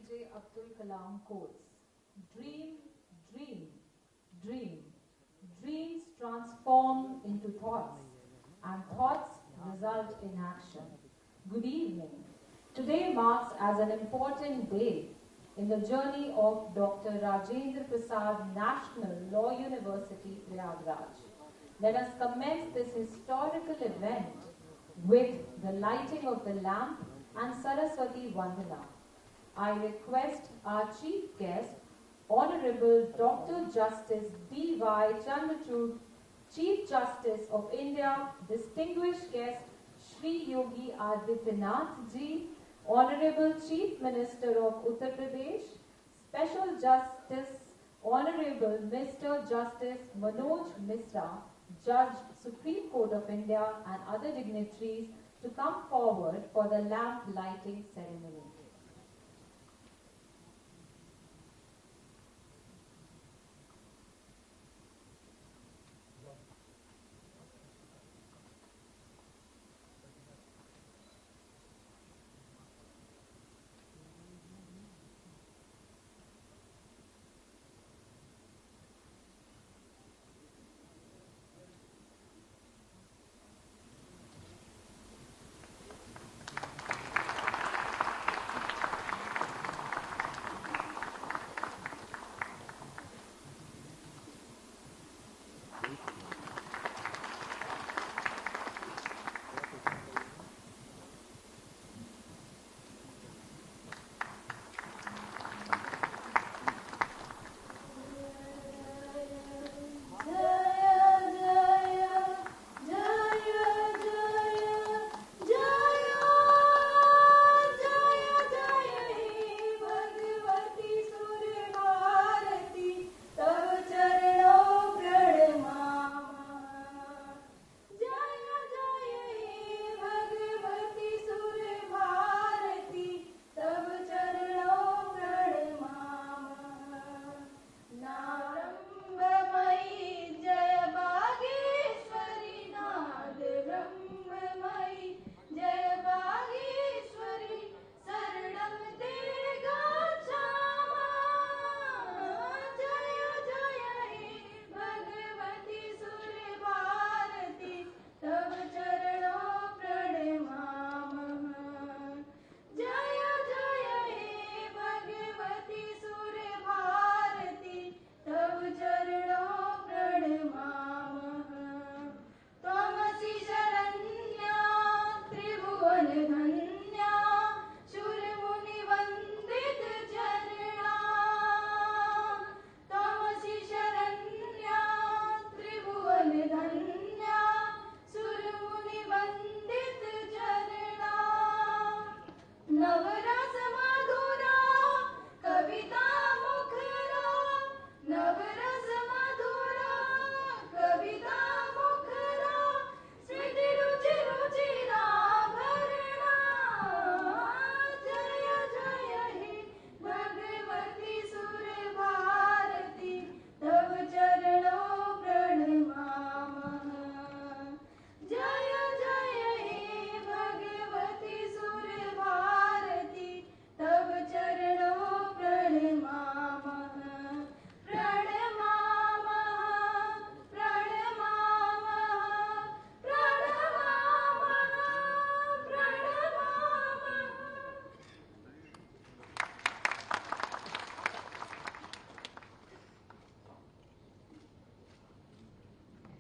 APJ Abdul Kalam quotes, dream, dream, dream. Dreams transform into thoughts, and thoughts result in action. Good evening. Today marks as an important day in the journey of Dr. Rajendra Prasad National Law University, Prayagraj. Let us commence this historical event with the lighting of the lamp and Saraswati Vandana. I request our chief guest, Honorable Dr. Justice D.Y. Chandrachud, Chief Justice of India, distinguished guest Shri Yogi Adityanath Ji, Honorable Chief Minister of Uttar Pradesh, Special Justice Honorable Mr. Justice Manoj Misra, Judge Supreme Court of India, and other dignitaries to come forward for the lamp lighting ceremony.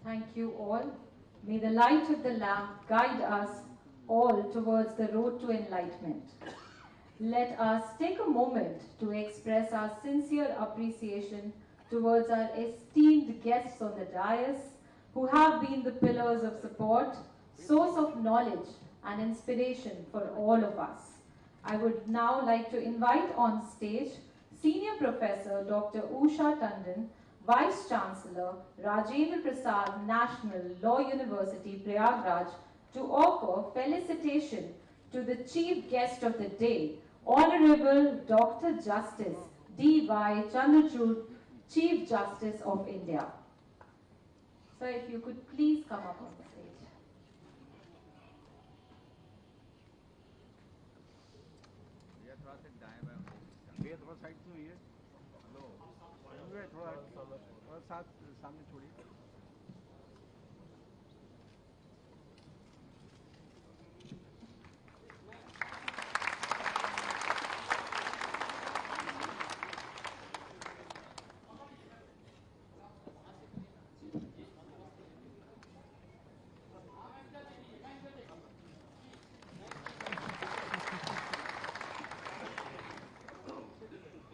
Thank you all. May the light of the lamp guide us all towards the road to enlightenment. Let us take a moment to express our sincere appreciation towards our esteemed guests on the dais who have been the pillars of support, source of knowledge and inspiration for all of us. I would now like to invite on stage Senior Professor Dr. Usha Tandon, Vice Chancellor, Rajendra Prasad National Law University, Prayagraj, to offer felicitation to the chief guest of the day, Honorable Dr. Justice D.Y. Chandrachud, Chief Justice of India. So if you could please come up on the stage. भैया थोड़ा सा दाएं बाएं ये थोड़ा side से हुई है। हेलो थोड़ा साथ सामने छोड़िए।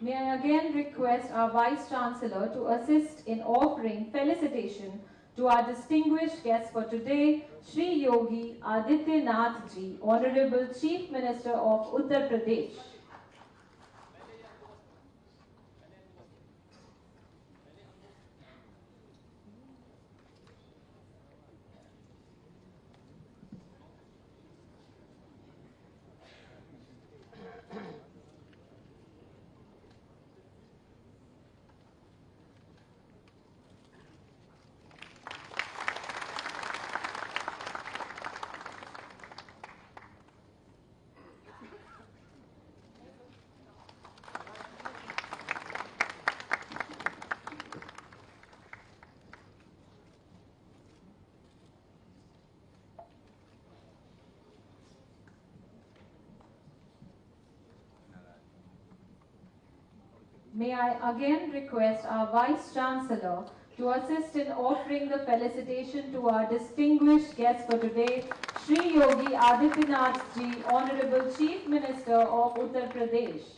May I again request our Vice Chancellor to assist in offering felicitation to our distinguished guest for today, Sri Yogi Adityanath Ji, Honorable Chief Minister of Uttar Pradesh. May I again request our Vice Chancellor to assist in offering the felicitation to our distinguished guest for today, Sri Yogi Adityanath Ji, Honorable Chief Minister of Uttar Pradesh.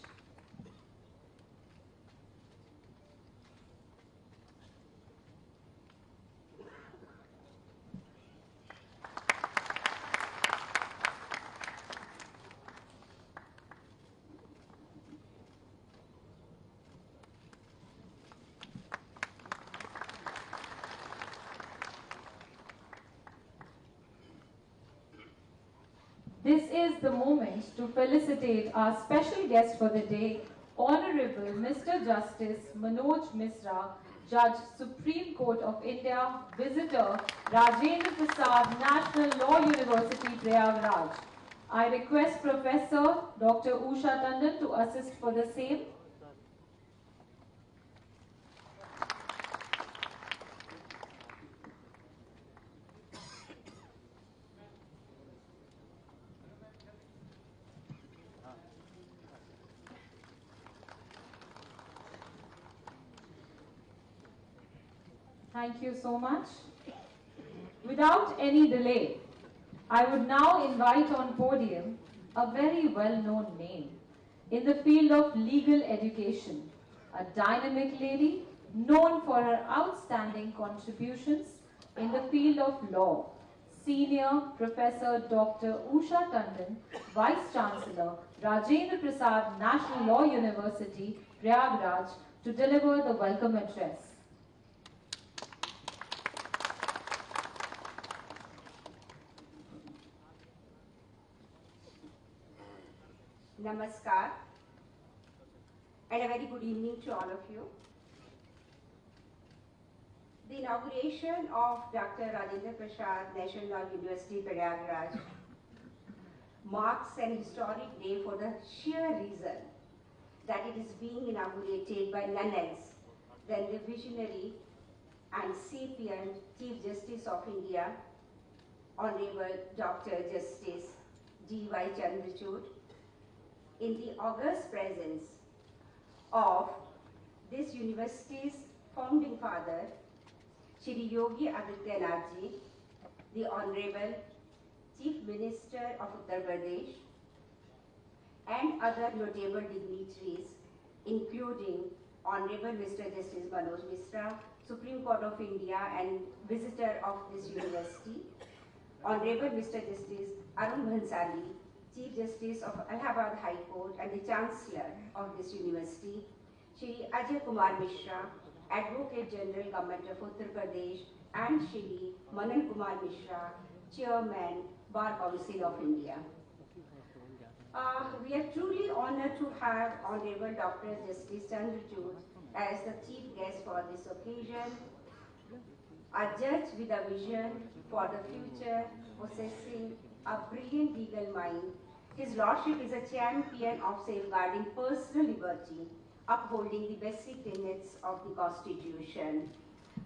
This is the moment to felicitate our special guest for the day, Honorable Mr. Justice Manoj Misra, Judge, Supreme Court of India, Visitor, Rajendra Prasad National Law University, Prayagraj. I request Professor Dr. Usha Tandon to assist for the same. Thank you so much. Without any delay, I would now invite on podium a very well-known name in the field of legal education, a dynamic lady known for her outstanding contributions in the field of law, Senior Professor Dr. Usha Tandon, Vice Chancellor, Rajendra Prasad National Law University, Prayagraj, to deliver the welcome address. Namaskar and a very good evening to all of you. The inauguration of Dr. Rajendra Prasad National Law University, Prayagraj marks an historic day for the sheer reason that it is being inaugurated by none else than the visionary and sapient Chief Justice of India, Honorable Dr. Justice D.Y. Chandrachud, in the august presence of this university's founding father, Shri Yogi Adityanath Ji, the Honorable Chief Minister of Uttar Pradesh, and other notable dignitaries, including Honorable Mr. Justice Manoj Misra, Supreme Court of India and visitor of this university, Honorable Mr. Justice Arun Bhansali, Chief Justice of Allahabad High Court and the Chancellor of this university, Shri Ajay Kumar Mishra, Advocate General Government of Uttar Pradesh, and Shri Manan Kumar Mishra, Chairman, Bar Council of India. We are truly honored to have Honorable Dr. Justice Chandrachud as the chief guest for this occasion, a judge with a vision for the future, possessing a brilliant legal mind His Lordship is a champion of safeguarding personal liberty, upholding the basic tenets of the Constitution.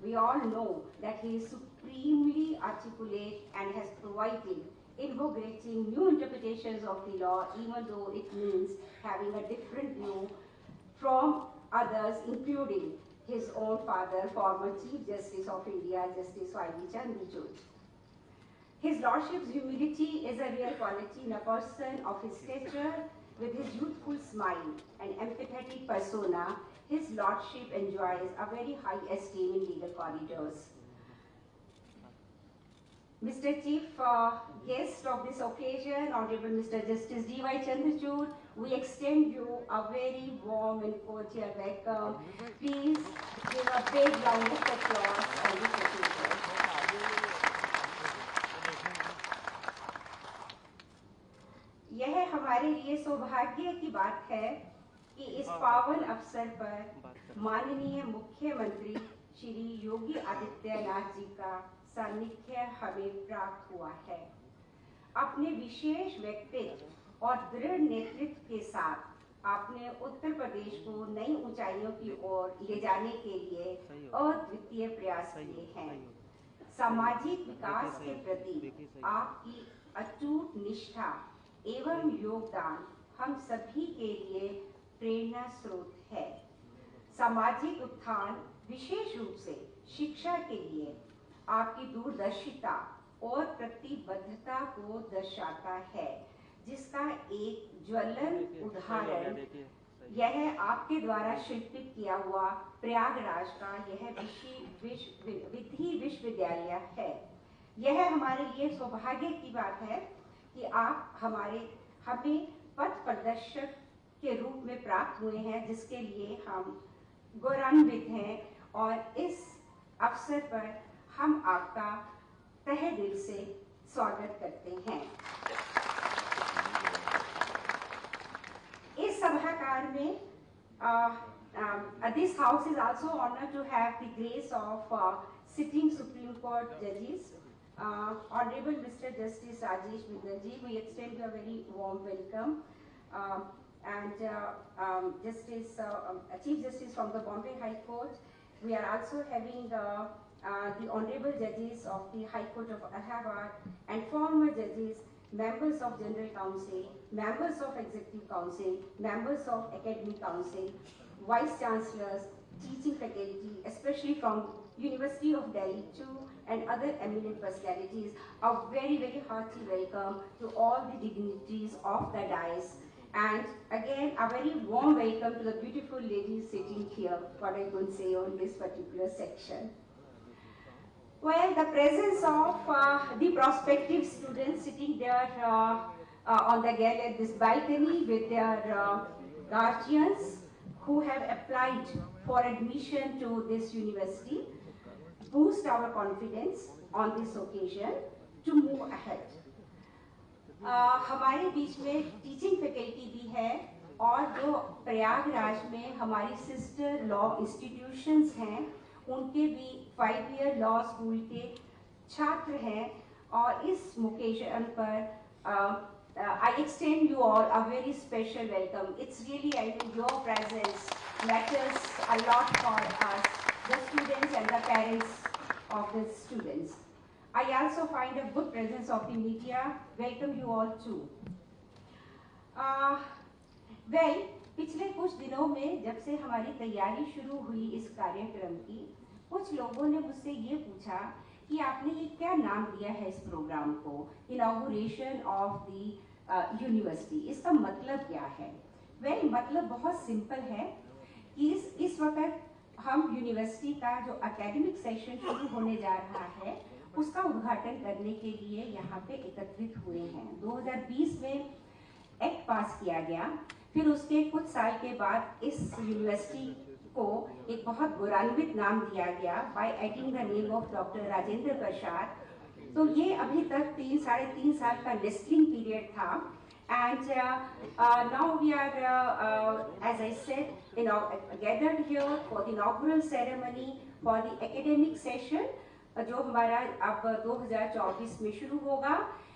We all know that he is supremely articulate and has provided invocating new interpretations of the law, even though it means having a different view from others, including his own father, former Chief Justice of India, Justice Y.V. Chandrachud. His Lordship's humility is a rare quality in a person of his stature. With his youthful smile and empathetic persona, His Lordship enjoys a very high esteem in legal corridors. Mr. Chief Guest of this occasion, Honorable Mr. Justice D.Y. Chandrachud, we extend you a very warm and cordial welcome. Please give a big round of applause on this occasion. यह हमारे लिए सौभाग्य की बात है कि इस पावन अवसर पर माननीय मुख्यमंत्री श्री योगी आदित्यनाथ जी का सानिध्य हमें प्राप्त हुआ है। अपने विशेष व्यक्तित्व और दृढ़ नेतृत्व के साथ आपने उत्तर प्रदेश को नई ऊंचाइयों की ओर ले जाने के लिए अद्वितीय प्रयास किए हैं। सामाजिक विकास के प्रति आपकी अटूट निष्ठा एवं योगदान हम सभी के लिए प्रेरणा स्रोत है। सामाजिक उत्थान विशेष रूप से शिक्षा के लिए आपकी दूरदर्शिता और प्रतिबद्धता को दर्शाता है, जिसका एक ज्वलंत उदाहरण यह आपके द्वारा शिल्पित किया हुआ प्रयागराज का यह विधि विश्वविद्यालय है। यह हमारे लिए सौभाग्य की बात है कि आप हमें पथ प्रदर्शक के रूप में प्राप्त हुए हैं, जिसके लिए हम गौरवान्वित हैं और इस अवसर पर हम आपका तहे दिल से स्वागत करते हैं। इस सभागार में this house is also honored to have the grace of sitting Supreme Court judges. Honorable Mr. Justice Rajesh Bindal, we extend you a very warm welcome. Chief Justice from the Bombay High Court. We are also having the Honorable Judges of the High Court of Allahabad and former judges, members of General Council, members of Executive Council, members of Academic Council, Vice Chancellors, teaching faculty, especially from University of Delhi too, and other eminent personalities. A very, very hearty welcome to all the dignitaries of the dais. And again, a very warm welcome to the beautiful ladies sitting here, what I could say on this particular section. Well, the presence of the prospective students sitting there on the gallery, this balcony with their guardians who have applied for admission to this university boost our confidence on this occasion to move ahead. हमारे बीच में teaching faculty भी है और जो प्रयागराज में हमारी sister law institutions हैं उनके भी 5-year लॉ स्कूल के छात्र हैं और इस ओकेजन पर I extend you all a very special welcome. It's really, I think, your presence matters a lot for us, the students and the parents of the students. I also find a good presence of the media. Welcome you all too. Well, पिछले कुछ दिनों में जब से हमारी तैयारी शुरू हुई इस कार्यक्रम की, कुछ लोगों ने मुझसे ये पूछा कि आपने ये क्या नाम दिया है इस प्रोग्राम को, इनॉग्रेशन ऑफ द यूनिवर्सिटी, इसका मतलब क्या है? वेल, मतलब बहुत सिंपल है कि इस वक्त हम यूनिवर्सिटी का जो एकेडमिक सेशन शुरू होने जा रहा है उसका उद्घाटन करने के लिए यहाँ पे एकत्रित हुए हैं। 2020 में एक्ट पास किया गया, फिर उसके कुछ साल के बाद इस यूनिवर्सिटी को एक बहुत गौरवान्वित नाम दिया गया by adding the name of doctor Rajendra Prasad. तो ये अभी तक 3-3.5 साल का नेस्टिंग पीरियड था and now we are, as I said, gathered here for the inaugural ceremony for the academic session जो हमारा अब 2024 में शुरू होगा.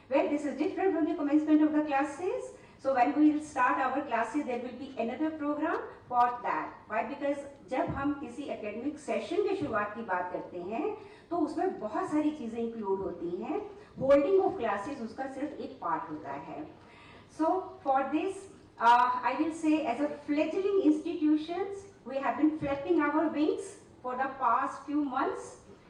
Well, this is different from the commencement of the classes. So when we will start our classes, there will be another program for that. Why? Because जब हम किसी academic session के शुरुआत की बात करते हैं तो उसमें बहुत सारी चीजें include होती हैं. Holding of classes उसका सिर्फ एक part होता है. So for this, I will say as a fledgling institutions, we have been flapping our wings for the past few months.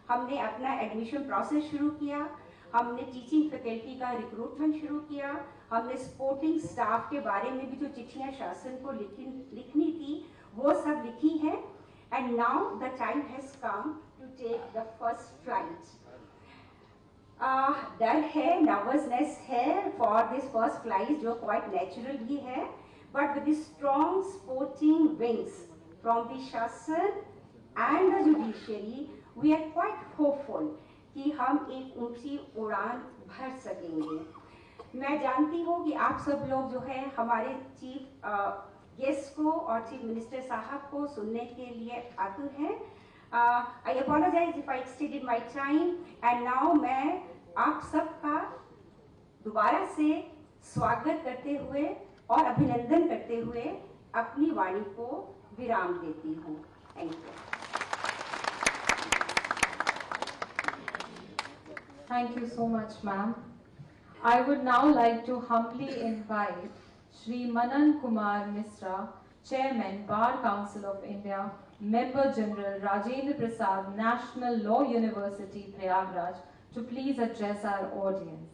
हमने अपना admission process शुरू किया. हमने टीचिंग फैकल्टी का रिक्रूटमेंट शुरू किया. हमने सपोर्टिंग स्टाफ के बारे में भी जो चिट्ठियां शासन को लिखनी थी वो सब लिखी हैं. And now the time has come to take the first flight. डर है, नर्वसनेस है फॉर दिस फर्स्ट फ्लाइट जो क्वाइट नेचुरल भी है, but with strong supporting wings from the शासन and the judiciary we are quite hopeful कि हम एक ऊंची उड़ान भर सकेंगे. मैं जानती हूँ कि आप सब लोग जो है हमारे चीफ गेस्ट को और चीफ मिनिस्टर साहब को सुनने के लिए आतुर हैं. I apologise if I extended my time and now मैं आप सबका दोबारा से स्वागत करते हुए और अभिनंदन करते हुए अपनी वाणी को विराम देती हूँ. Thank you. Thank you so much, ma'am. I would now like to humbly invite Shri Manan Kumar Misra, Chairman, Bar Council of India, Member General, Rajendra Prasad National Law University, Prayagraj, to please address our audience.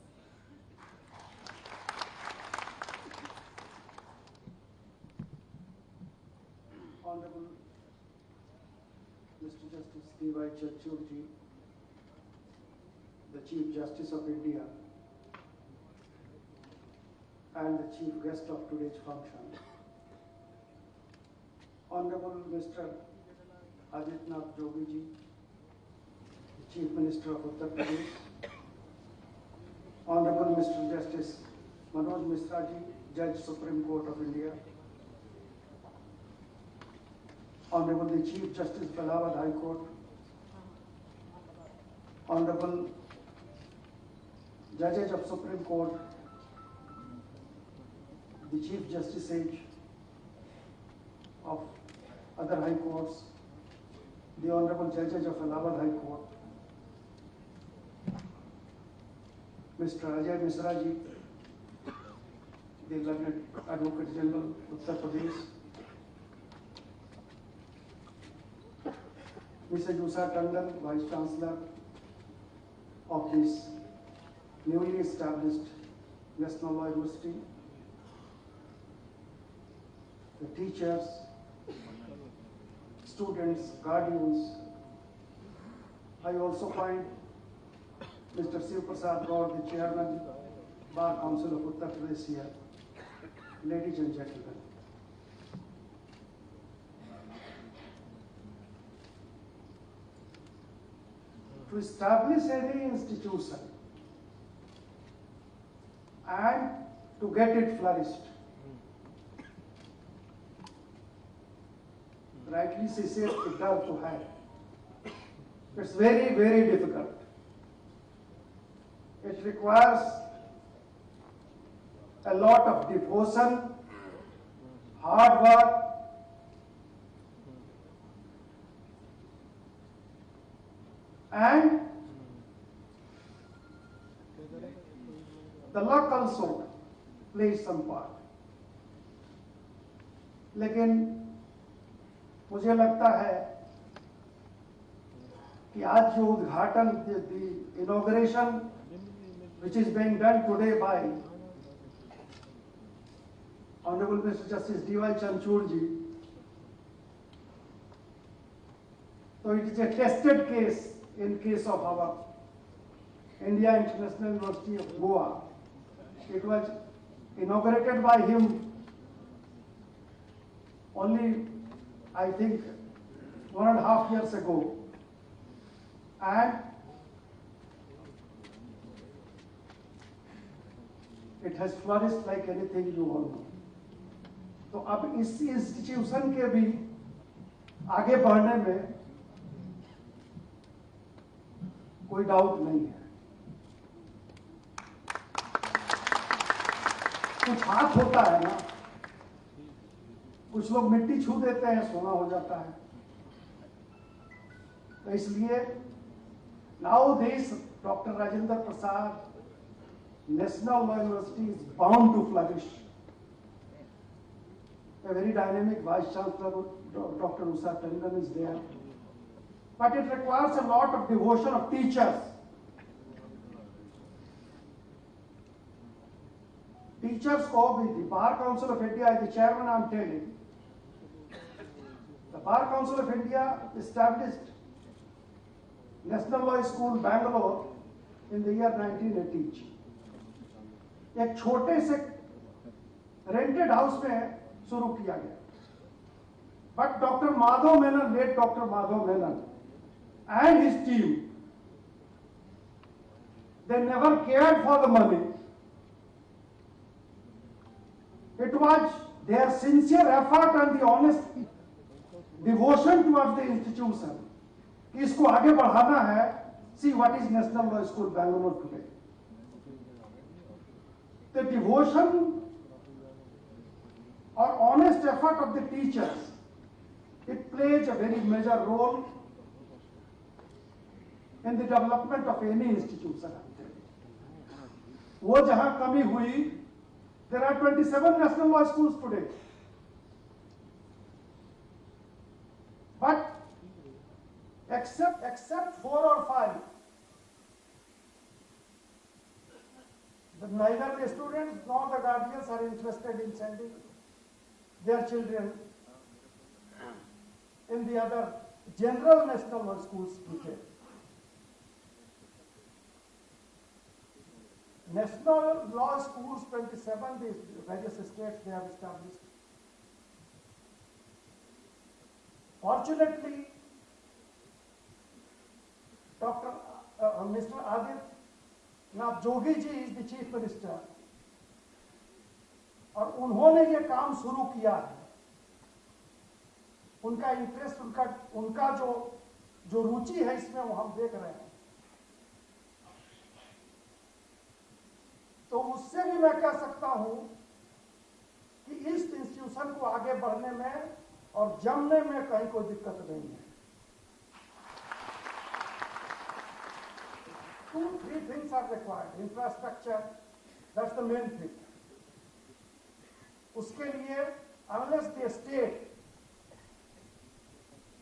Honorable Mr. Justice D.Y. Chanchud ji, the Chief Justice of India and the chief guest of today's function, Honorable Mr. Aditnath Jogi ji, the Chief Minister of Uttar Pradesh, Honorable Mr. Justice Manoj Misra ji, Judge Supreme Court of India, Honorable the Chief Justice Allahabad High Court, Honorable Judges of Supreme Court, the Chief Justices of other High Courts, the Honorable Judges of Allahabad High Court, Mr. Ajay Misra ji, the learned Advocate General, Uttar Pradesh, Mr. Usha Tandon, Vice Chancellor of this newly established National Law University, the teachers, students, guardians. I also find Mr. Shiv Prasad Gaur, the Chairman, Bar Council of Uttar Pradesh here. Ladies and gentlemen, to establish any institution and to get it flourished, rightly she said, to have. It's very, very difficult. It requires a lot of devotion, hard work, and the luck also plays some part. लेकिन मुझे लगता है कि आज जो उद्घाटन, the inauguration which is being done today by Honorable Mr. Justice D.Y. Chanchud ji, so it is a tested case in case of our India International University of Goa. It was inaugurated by him only, I think, 1.5 years ago, and it has flourished like anything you all know. तो अब इस institution के भी आगे बढ़ने में कोई doubt नहीं है. कुछ हाथ होता है ना, कुछ लोग मिट्टी छू देते हैं, सोना हो जाता है। तो इसलिए now this doctor Rajendra Prasad national law university is bound to flourish. A very dynamic vice chancellor, Dr. Usha Tandon, is there, but it requires a lot of devotion of teachers. Teachers को the Bar Council of India, the chairman I am telling, the Bar Council of India established National Law School Bangalore in the year 1980. एक छोटे से rented house में शुरू किया गया, but doctor Madhav Menon, late doctor Madhav Menon and his team, they never cared for the money. It was their sincere effort and the honest devotion towards the institution कि इसको आगे बढ़ाना है. See what is National Law School Bangalore today. The devotion or honest effort of the teachers, it plays a very major role in the development of any institution. वो जहां कमी हुई, there are 27 national law schools today, but except 4 or 5, neither the students nor the guardians are interested in sending their children in the other general national law schools today. National law schools 27, the various states they have established. Fortunately, Mr. Aditya Jogi ji is the chief minister, और उन्होंने ये काम शुरू किया है. उनका interest, उनका जो रुचि है इसमें वो हम देख रहे हैं. तो उससे भी मैं कह सकता हूं कि इस इंस्टीट्यूशन को आगे बढ़ने में और जमने में कहीं कोई दिक्कत नहीं है. 2-3 things are required. Infrastructure, that's the main thing. उसके लिए unless the state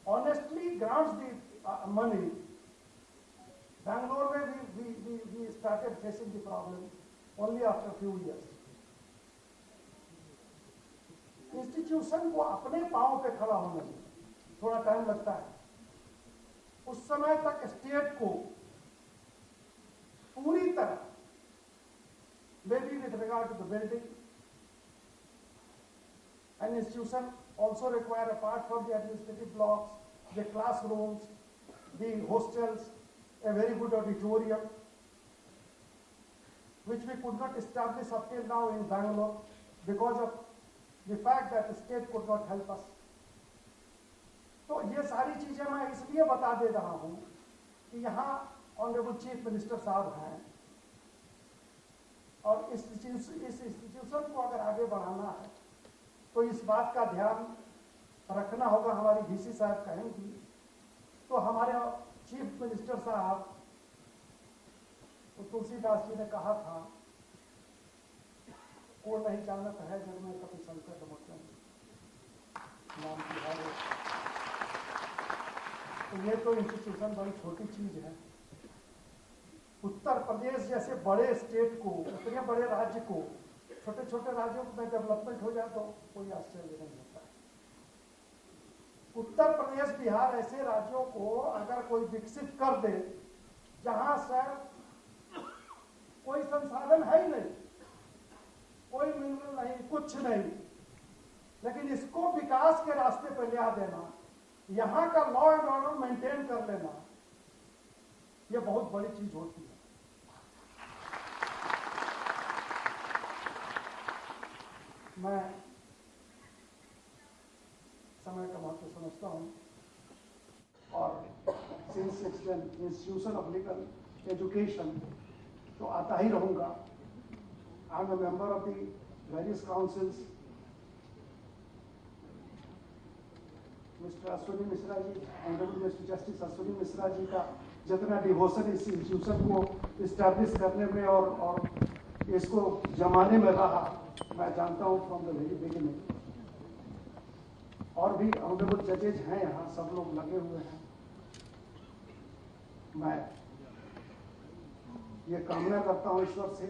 honestly grants the money, Bangalore में we started facing the problem only after a few years. Institution को अपने पांव पे खड़ा होने में थोड़ा टाइम लगता है. उस समय तक स्टेट को पूरी तरह, maybe with regard to the building, an institution also require, apart from the administrative blocks, the classrooms, the hostels, a very good auditorium, which we could not establish up till now in Bangalore because of the fact that the state could not help us. तो ये सारी चीजें मैं इसलिए बता दे रहा हूं कि यहाँ ऑनरेबल चीफ मिनिस्टर साहब हैं, और इस इंस्टीट्यूशन को अगर आगे बढ़ाना है तो इस बात का ध्यान रखना होगा. हमारी डीसी साहब कहेंगी तो हमारे चीफ मिनिस्टर साहब, तो तुलसीदास जी ने कहा था, को नहीं जानत है जग में कभी संकट मोचन नाम तिहारे. तो ये तो इंस्टीट्यूशन बड़ी छोटी चीज है. उत्तर प्रदेश जैसे बड़े स्टेट को, इतने बड़े राज्य को, छोटे छोटे राज्यों में डेवलपमेंट हो जाए तो कोई आश्चर्य नहीं होता है. उत्तर प्रदेश, बिहार ऐसे राज्यों को अगर कोई विकसित कर दे जहां सर कोई संसाधन है ही नहीं, कोई मिनरल नहीं, कुछ नहीं, लेकिन इसको विकास के रास्ते पर ले आ देना, यहां का लॉ एंड ऑर्डर मेंटेन कर लेना, यह बहुत बड़ी चीज होती है. मैं समय का महत्व समझता हूं, और since it's an institution of legal education तो आता ही रहूंगा. I am a member of the various councils, Mr. Ashwini Mishra ji, Honorable Mr. Justice Ashwini Mishra ji का जितना डिवोशन इस इंस्टीट्यूशन को इस्टेब्लिश करने में और इसको जमाने में रहा, मैं जानता हूँ फ्रॉम द वेरी बिगिनिंग। और भी ऑनरेबल जजेज हैं यहाँ, सब लोग लगे हुए हैं। मैं ये कामना करता हूँ ईश्वर से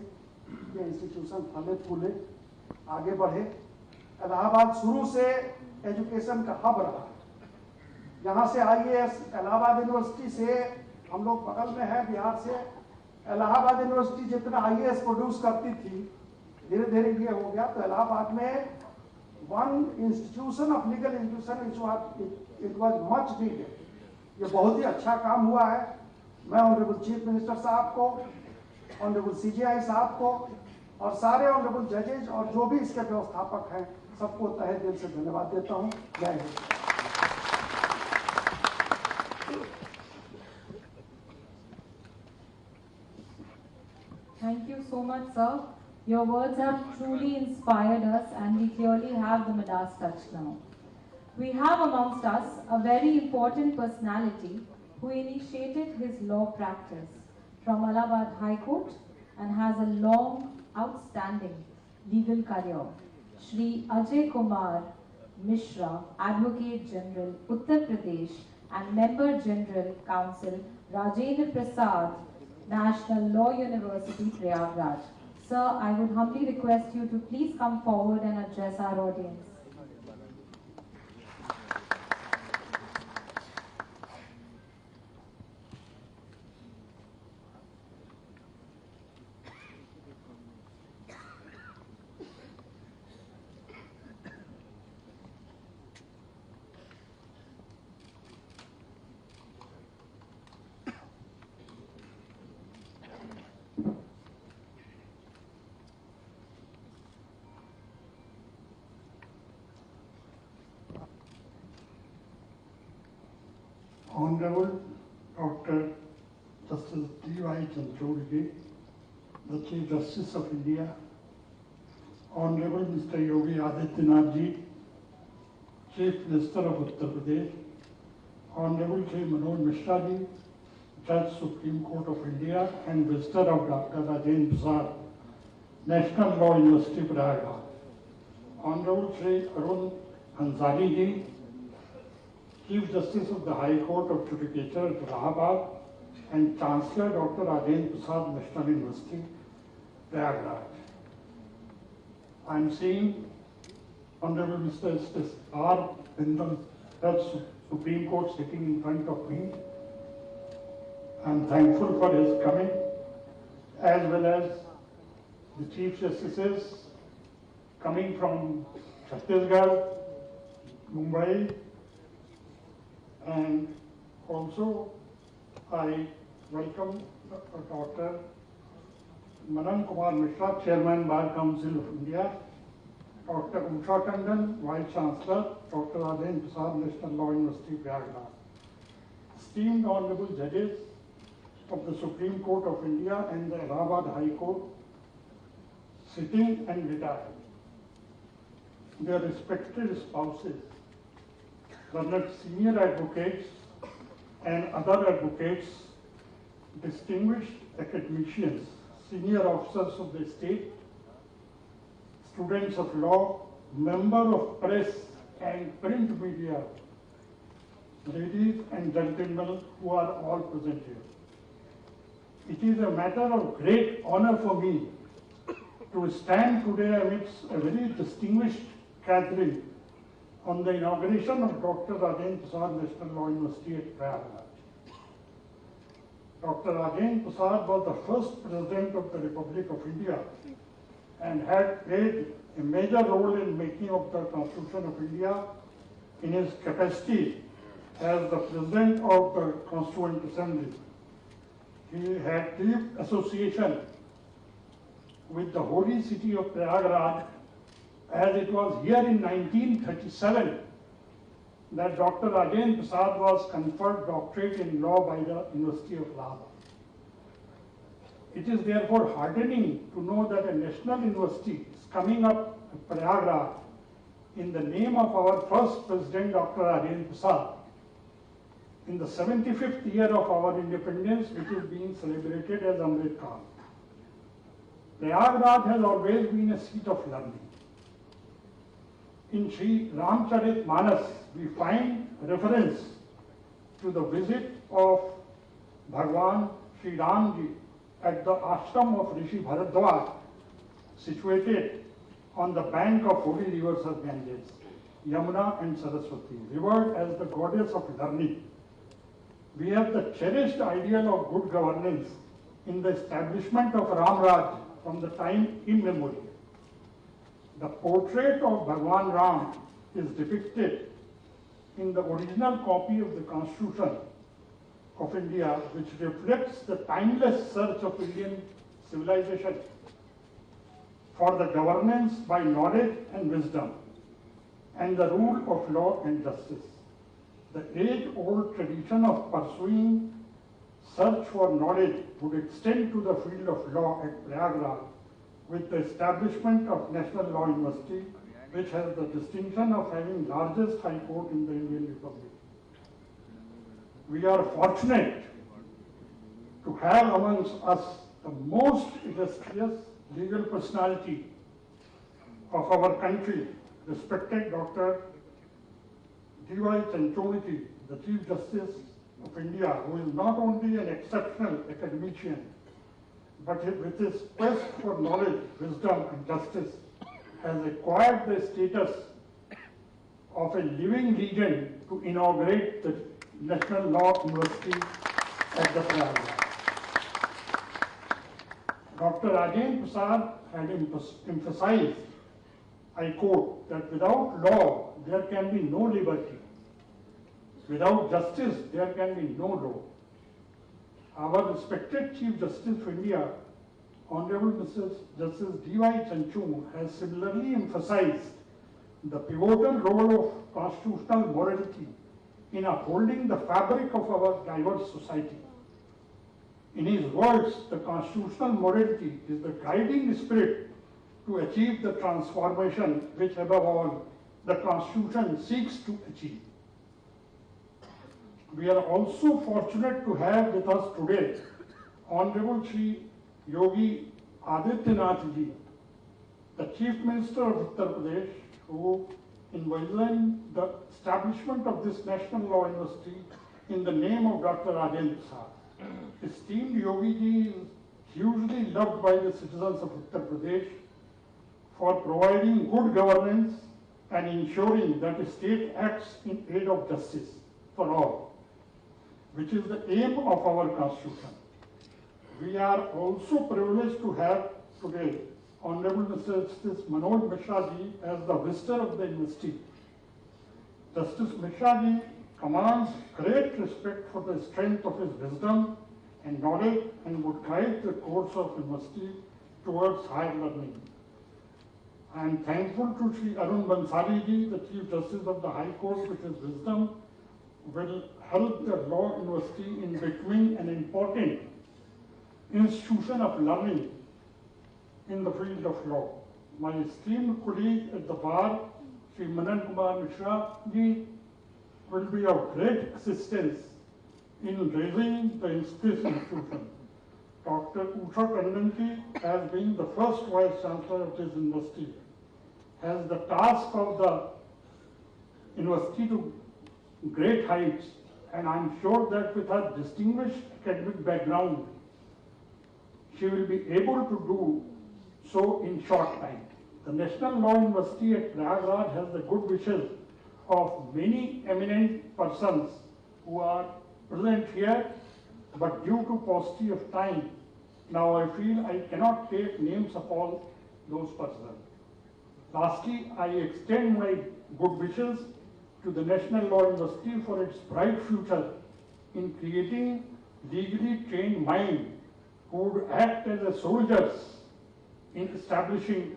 कि इंस्टीट्यूशन फले फूले, आगे बढ़े। इलाहाबाद शुरू से एजुकेशन का हब रहा। यहाँ से आईएएस इलाहाबाद यूनिवर्सिटी से, हम लोग बगल में है बिहार से, इलाहाबाद यूनिवर्सिटी जितना आईएएस प्रोड्यूस करती थी, धीरे धीरे ये हो गया। तो इलाहाबाद में one institution of legal institution it was much needed. ये बहुत ही अच्छा काम हुआ है। मैं ऑनरेबल चीफ मिनिस्टर साहब को, ऑनरेबल सीजीआई साहब को और सारे ऑनरेबल जजेज और जो भी इसके व्यवस्थापक हैं, सबको तहे दिल से धन्यवाद देता हूँ। जय Hind. Thank you so much, sir. Your words have truly inspired us, and we clearly have the Midas touch now. We have amongst us a very important personality who initiated his law practice from Allahabad High Court and has a long, outstanding legal career. Shri Ajay Kumar Mishra, Advocate General, Uttar Pradesh, and Member General Council, Rajendra Prasad, National Law University, Prayagraj. Sir, I would humbly request you to please come forward and address our audience. Honorable Dr. Justice D.Y. Chandrachud, the Chief Justice of India, Honorable Mr. Yogi Adityanath ji, Chief Minister of Uttar Pradesh, Honorable Shri Manoj Mishra ji, Judge Supreme Court of India and Visitor of Dr. Rajendra Prasad, National Law University, Prayagraj, Honorable Shri Arun Ansari ji, Chief Justice of the High Court of Judicature at Allahabad and Chancellor Dr. Rajendra Prasad National University, Prayagraj. I am seeing Honorable Mr. R. Bindal, Judge Supreme Court sitting in front of me. I am thankful for his coming, as well as the Chief Justices coming from Chhattisgarh, Mumbai, and also I welcome Dr. Manan Kumar Mishra, Chairman Bar Council of India, Dr. Usha Tandon, Vice Chancellor, Dr. Rajendra Prasad, National Law University, Prayagraj. Esteemed Honorable Judges of the Supreme Court of India and the Allahabad High Court, sitting and retired, their respected spouses, learned senior advocates and other advocates, distinguished academicians, senior officers of the state, students of law, member of press and print media, ladies and gentlemen who are all present here. It is a matter of great honor for me to stand today amidst a very distinguished gathering on the inauguration of Dr. Rajendra Prasad National Law University at Prayagraj. Dr. Rajendra Prasad was the first President of the Republic of India and had played a major role in making of the Constitution of India in his capacity as the President of the Constituent Assembly. He had deep association with the holy city of Prayagraj, as it was here in 1937 that Dr. Rajendra Prasad was conferred doctorate in law by the University of Allahabad. It is therefore heartening to know that a national university is coming up at Prayagraj in the name of our first President, Dr. Rajendra Prasad, in the 75th year of our independence, which is being celebrated as Amrit Kaal. Prayagraj has always been a seat of learning. In Sri Ramcharitmanas, we find reference to the visit of Bhagwan Sri Ramji at the ashram of Rishi Bharadwaj, situated on the bank of holy rivers of Ganges, Yamuna and Saraswati, revered as the goddess of learning. We have the cherished ideal of good governance in the establishment of Ramraj from the time immemorial. The portrait of Bhagwan Ram is depicted in the original copy of the Constitution of India, which reflects the timeless search of Indian civilization for the governance by knowledge and wisdom and the rule of law and justice. The age-old tradition of pursuing search for knowledge would extend to the field of law at Prayagraj with the establishment of National Law University, which has the distinction of having largest high court in the Indian Republic. We are fortunate to have amongst us the most illustrious legal personality of our country, respected Dr. D.Y. Chanchoniki, the Chief Justice of India, who is not only an exceptional academician, but with his quest for knowledge, wisdom and justice, has acquired the status of a living legend to inaugurate the National Law University at the Prayagraj. Dr. Rajendra Prasad had emphasized, I quote, that without law there can be no liberty. Without justice there can be no law. Our respected Chief Justice of India, Honorable Mrs. Justice D.Y. Chanchung, has similarly emphasized the pivotal role of constitutional morality in upholding the fabric of our diverse society. In his words, the constitutional morality is the guiding spirit to achieve the transformation which, above all, the Constitution seeks to achieve. We are also fortunate to have with us today Honorable Shri Yogi Adityanath Ji, the Chief Minister of Uttar Pradesh, who envisioned the establishment of this National Law University in the name of Dr. Rajendra Prasad. Esteemed Yogi Ji is hugely loved by the citizens of Uttar Pradesh for providing good governance and ensuring that the state acts in aid of justice for all, which is the aim of our Constitution. We are also privileged to have today Honorable Mr. Justice Manoj Mishra Ji as the visitor of the university. Justice Mishra Ji commands great respect for the strength of his wisdom and knowledge and would guide the course of university towards higher learning. I am thankful to Sri Arun Bansali Ji, the Chief Justice of the High Court, with his wisdom will help the Law University in becoming an important institution of learning in the field of law. My esteemed colleague at the bar, Sri Manan Kumar Mishra Ji, will be of great assistance in raising this institution. Dr. Usha Kannan Ji, as being the first Vice Chancellor of this university, has the task of the university to great heights, and I am sure that with her distinguished academic background, she will be able to do so in short time. The National Law University at Prayagraj has the good wishes of many eminent persons who are present here, but due to paucity of time, now I feel I cannot take names of all those persons. Lastly, I extend my good wishes to the National Law University for its bright future in creating legally trained minds who would act as soldiers in establishing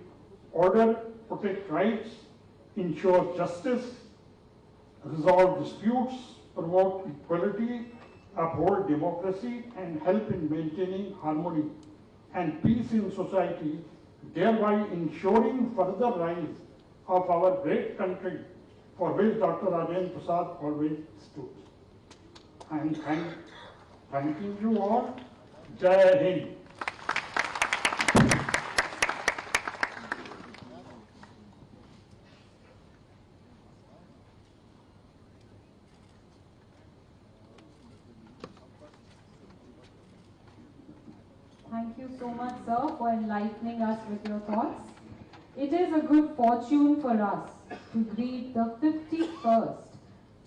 order, protect rights, ensure justice, resolve disputes, promote equality, uphold democracy, and help in maintaining harmony and peace in society thereby ensuring further rise of our great country for which Dr. Rajendra Prasad always stood. I am thanking you all. Jai Hind. Thank you so much, sir, for enlightening us with your thoughts. It is a good fortune for us to greet the 51st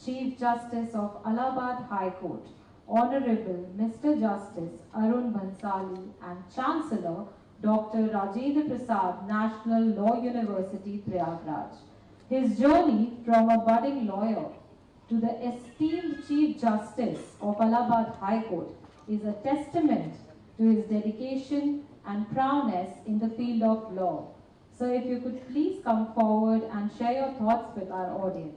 Chief Justice of Allahabad High Court, Honorable Mr. Justice Arun Bhansali, and Chancellor Dr. Rajendra Prasad, National Law University, Prayagraj. His journey from a budding lawyer to the esteemed Chief Justice of Allahabad High Court is a testament to his dedication and prowess in the field of law. So if you could please come forward and share your thoughts with our audience.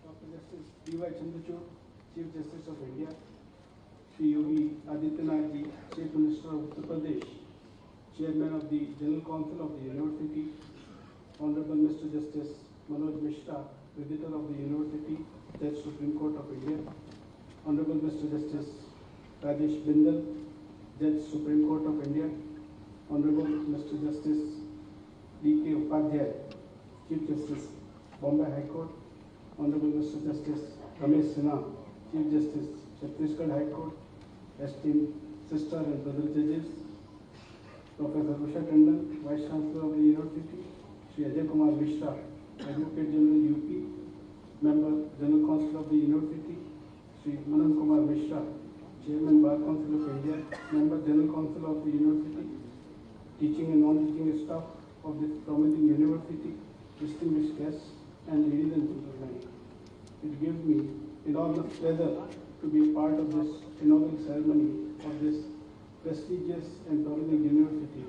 Dr. Justice D.Y. Chandrachud, Chief Justice of India, Shri Yogi Adityanath Ji, Chief Minister of Uttar Pradesh, Chairman of the General Council of the University, Honorable Mr. Justice Manoj Mishra, Visitor of the University, Judge Supreme Court of India, Honorable Mr. Justice Rajesh Bindal, Judge Supreme Court of India, Honorable Mr. Justice D.K. Upadhyay, Chief Justice, Bombay High Court, Honorable Mr. Justice Ramesh Sinha, Chief Justice, Chhattisgarh High Court, esteemed sister and brother judges, Professor Usha Tandon, Vice Chancellor of the University, Shri Ajay Kumar Mishra, Advocate General UP, Member General Council of the University, Shri Manan Kumar Mishra, Chairman Bar Council of India, Member General Council of the University, teaching and non-teaching staff of this prominent university, distinguished guests, and ladies and gentlemen. It gives me enormous pleasure to be a part of this inaugural ceremony of this prestigious and prominent university.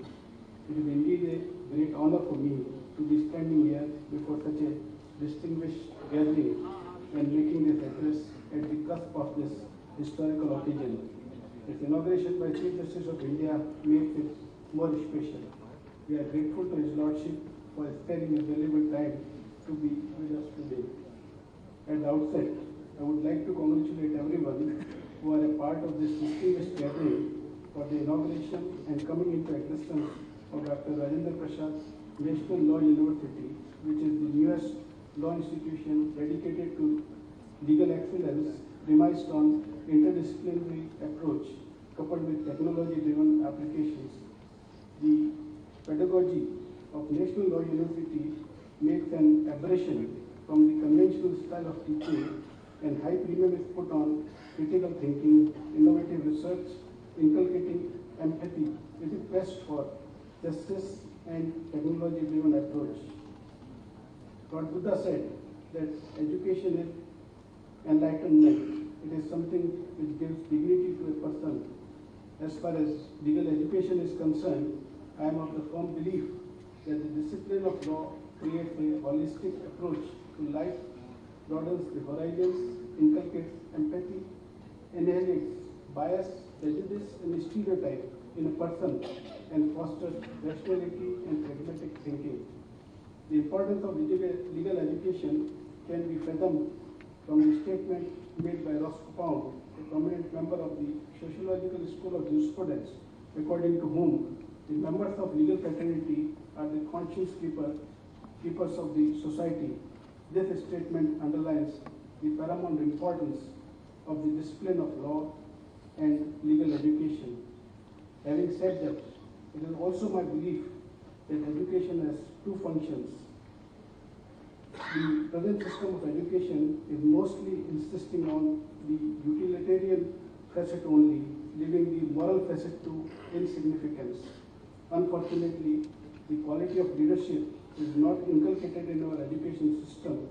It is indeed a great honor for me to be standing here before such a distinguished gathering and making this address at the cusp of this historical occasion. Its inauguration by Chief Justice of India makes it more special. We are grateful to His Lordship for sparing His valuable time to be with us today. At the outset, I would like to congratulate everyone who are a part of this distinguished gathering for the inauguration and coming into existence of Dr. Rajendra Prasad National Law University, which is the newest law institution dedicated to legal excellence premised on interdisciplinary approach coupled with technology-driven applications. The pedagogy of National Law University makes an aberration from the conventional style of teaching, and high premium is put on critical thinking, innovative research, inculcating empathy with a quest for justice and technology-driven approach. Lord Buddha said that education is enlightenment. It is something which gives dignity to a person. As far as legal education is concerned, I am of the firm belief that the discipline of law creates a holistic approach to life, broadens the horizons, inculcates empathy, annihilates bias, prejudice, and stereotype in a person, and fosters rationality and pragmatic thinking. The importance of legal education can be fathomed from the statement made by Roscoe Pound, a prominent member of the Sociological School of Jurisprudence, according to whom the members of legal fraternity are the conscience keepers of the society. This statement underlines the paramount importance of the discipline of law and legal education. Having said that, it is also my belief that education has two functions. The present system of education is mostly insisting on the utilitarian facet only, leaving the moral facet to insignificance. Unfortunately, the quality of leadership is not inculcated in our education system,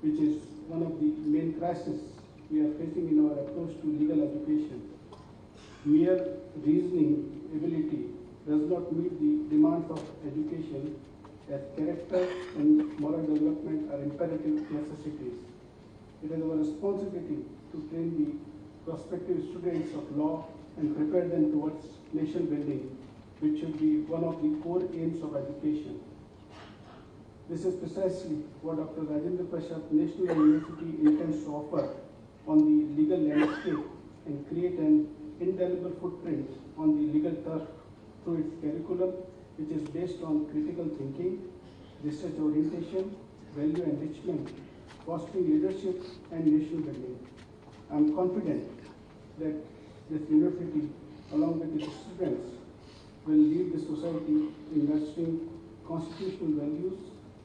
which is one of the main crises we are facing in our approach to legal education. Mere reasoning ability does not meet the demands of education, as character and moral development are imperative necessities. It is our responsibility to train the prospective students of law and prepare them towards nation building, which should be one of the core aims of education. This is precisely what Dr. Rajendra Prasad National University intends to offer on the legal landscape and create an indelible footprint on the legal turf through its curriculum, which is based on critical thinking, research orientation, value enrichment, fostering leadership and nation building. I am confident that this university, along with its students, will lead the society in nurturing constitutional values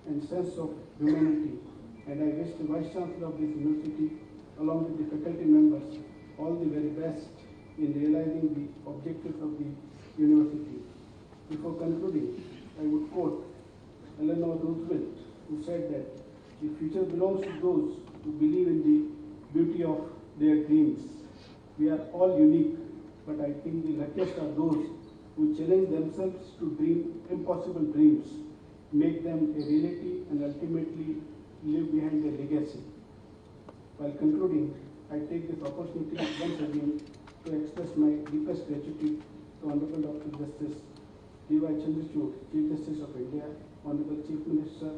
and sense of humanity. And I wish the Vice Chancellor of this university, along with the faculty members, all the very best in realizing the objectives of the university. Before concluding, I would quote Eleanor Roosevelt, who said that the future belongs to those who believe in the beauty of their dreams. We are all unique, but I think the luckiest are those who challenge themselves to dream impossible dreams, make them a reality, and ultimately leave behind a legacy. While concluding, I take this opportunity once again to express my deepest gratitude to Honorable Dr. Justice D.Y. Chandrachud, Chief Justice of India, Honorable Chief Minister,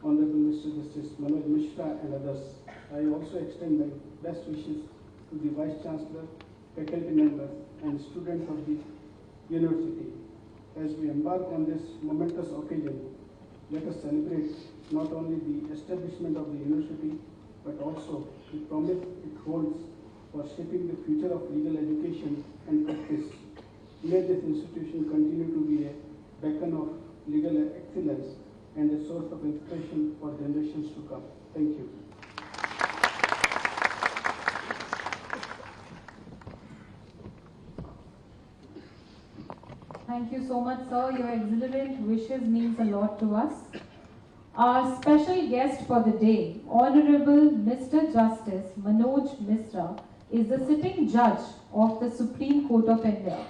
Honorable Mr. Justice Manoj Mishra, and others. I also extend my best wishes to the Vice Chancellor, faculty members, and students of the university. As we embark on this momentous occasion, let us celebrate not only the establishment of the university, but also the promise it holds for shaping the future of legal education and practice. May this institution continue to be a beacon of legal excellence and a source of inspiration for generations to come. Thank you. Thank you so much, sir. Your exuberant wishes means a lot to us. Our special guest for the day, Honorable Mr. Justice Manoj Mishra, is the sitting judge of the Supreme Court of India.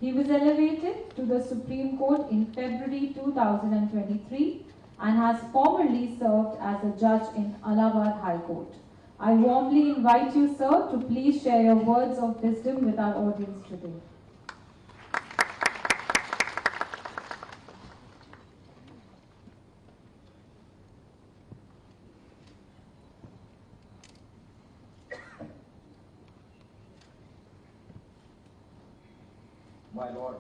He was elevated to the Supreme Court in February 2023 and has formerly served as a judge in Allahabad High Court. I warmly invite you, sir, to please share your words of wisdom with our audience today. My Lord,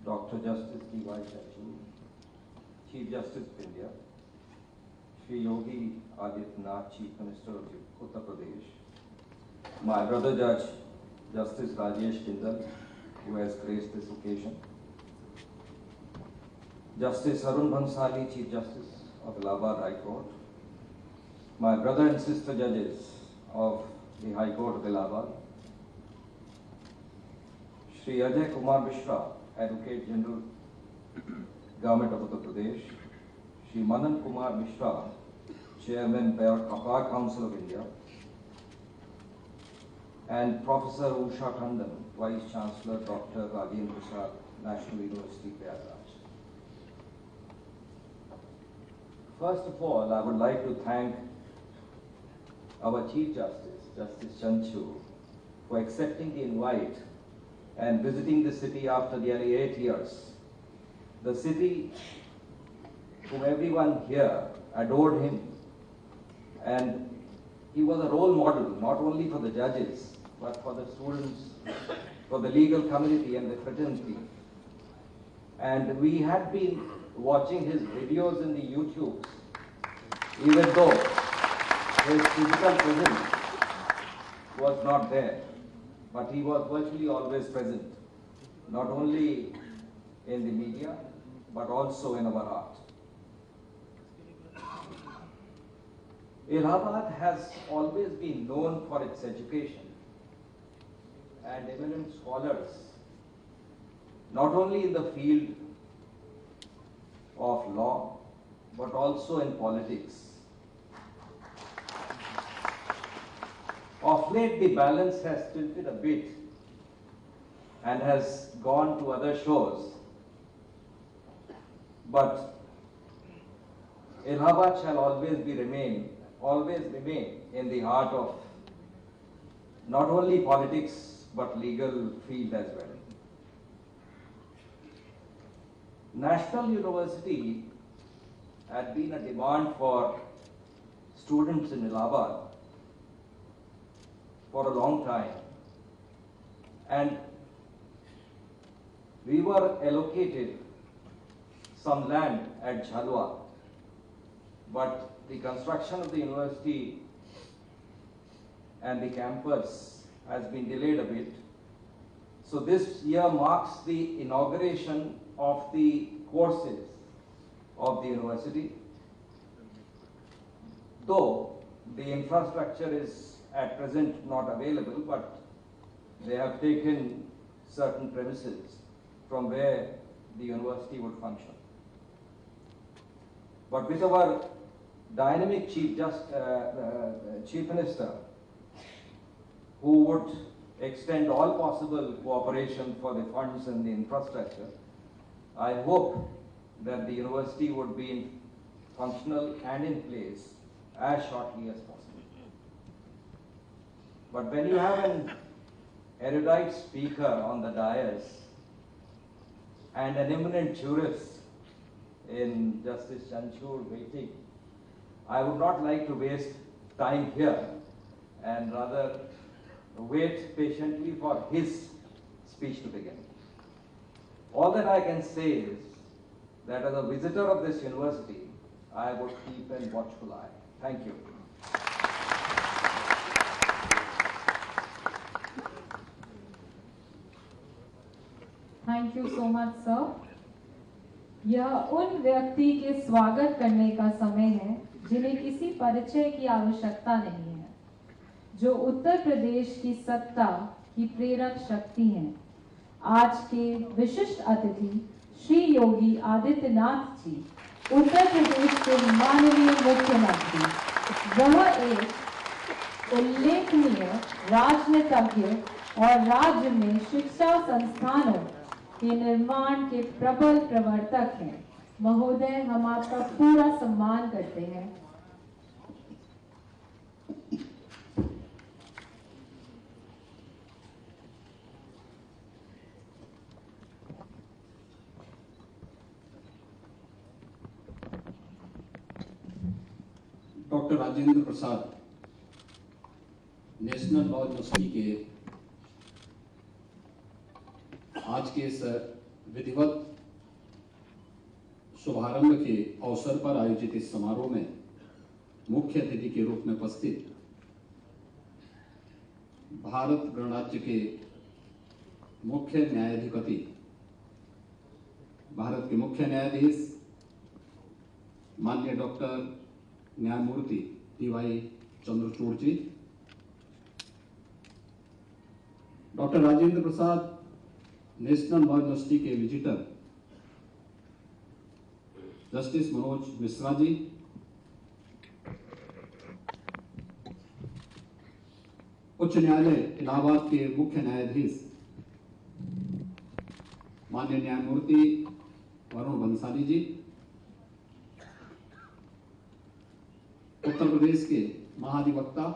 Dr. Justice D.Y. Chandrachud, Chief Justice of India, Shri Yogi Adityanath, Chief Minister of Uttar Pradesh, my brother Judge, Justice Rajesh Jindal, who has graced this occasion, Justice Arun Bhansali, Chief Justice of Allahabad High Court, my brother and sister judges of the High Court of Allahabad, Shri Ajay Kumar Mishra, Advocate General, Government of Uttar Pradesh, Shri Manan Kumar Mishra, Chairman, Bar Council of India, and Professor Usha Tandon, Vice Chancellor, Dr. Rajendra Prasad, National University, Prayagraj. First of all, I would like to thank our Chief Justice, Justice Chandrachud, for accepting the invite and visiting the city after nearly 8 years. The city, whom everyone here adored him, and he was a role model not only for the judges, but for the students, for the legal community and the fraternity. And we had been watching his videos in the YouTube, even though his physical presence was not there. But he was virtually always present, not only in the media, but also in our art. Allahabad has always been known for its education and eminent scholars, not only in the field of law, but also in politics. Of late, the balance has tilted a bit and has gone to other shores. But Allahabad shall always remain in the heart of not only politics but legal field as well. National University had been a demand for students in Allahabad for a long time, and we were allocated some land at Jhalwa, but the construction of the university and the campus has been delayed a bit. So this year marks the inauguration of the courses of the university. Though the infrastructure is at present not available, but they have taken certain premises from where the university would function. But with our dynamic Chief Minister, who would extend all possible cooperation for the funds and the infrastructure, I hope that the university would be functional and in place as shortly as possible. But when you have an erudite speaker on the dais and an eminent jurist in Justice Chanchur waiting, I would not like to waste time here and rather wait patiently for his speech to begin. All that I can say is that as a visitor of this university, I would keep a watchful eye. Thank you. Thank you so much sir. यह उन व्यक्ति के स्वागत करने का समय है जिन्हें किसी परिचय की आवश्यकता नहीं है, जो उत्तर प्रदेश की सत्ता की प्रेरक शक्ति हैं। आज के विशिष्ट अतिथि श्री योगी आदित्यनाथ जी, उत्तर प्रदेश के माननीय मुख्यमंत्री। वह एक उल्लेखनीय राजनीतिज्ञ और राज्य में शिक्षा संस्थानों के निर्माण के प्रबल प्रवर्तक हैं। महोदय, हम आपका पूरा सम्मान करते हैं। Doctor Rajendra Prasad national law university के आज के इस विधिवत शुभारंभ के अवसर पर आयोजित इस समारोह में मुख्य अतिथि के रूप में उपस्थित भारत गणराज्य के मुख्य न्यायाधिपति, भारत के मुख्य न्यायाधीश माननीय डॉक्टर न्यायमूर्ति डी.वाई. चंद्रचूड़ जी, doctor Rajendra Prasad national law university के विजिटर जस्टिस मनोज मिश्रा जी, उच्च न्यायालय इलाहाबाद के मुख्य न्यायाधीश माननीय न्यायमूर्ति वरुण बंसाली जी, उत्तर प्रदेश के महाधिवक्ता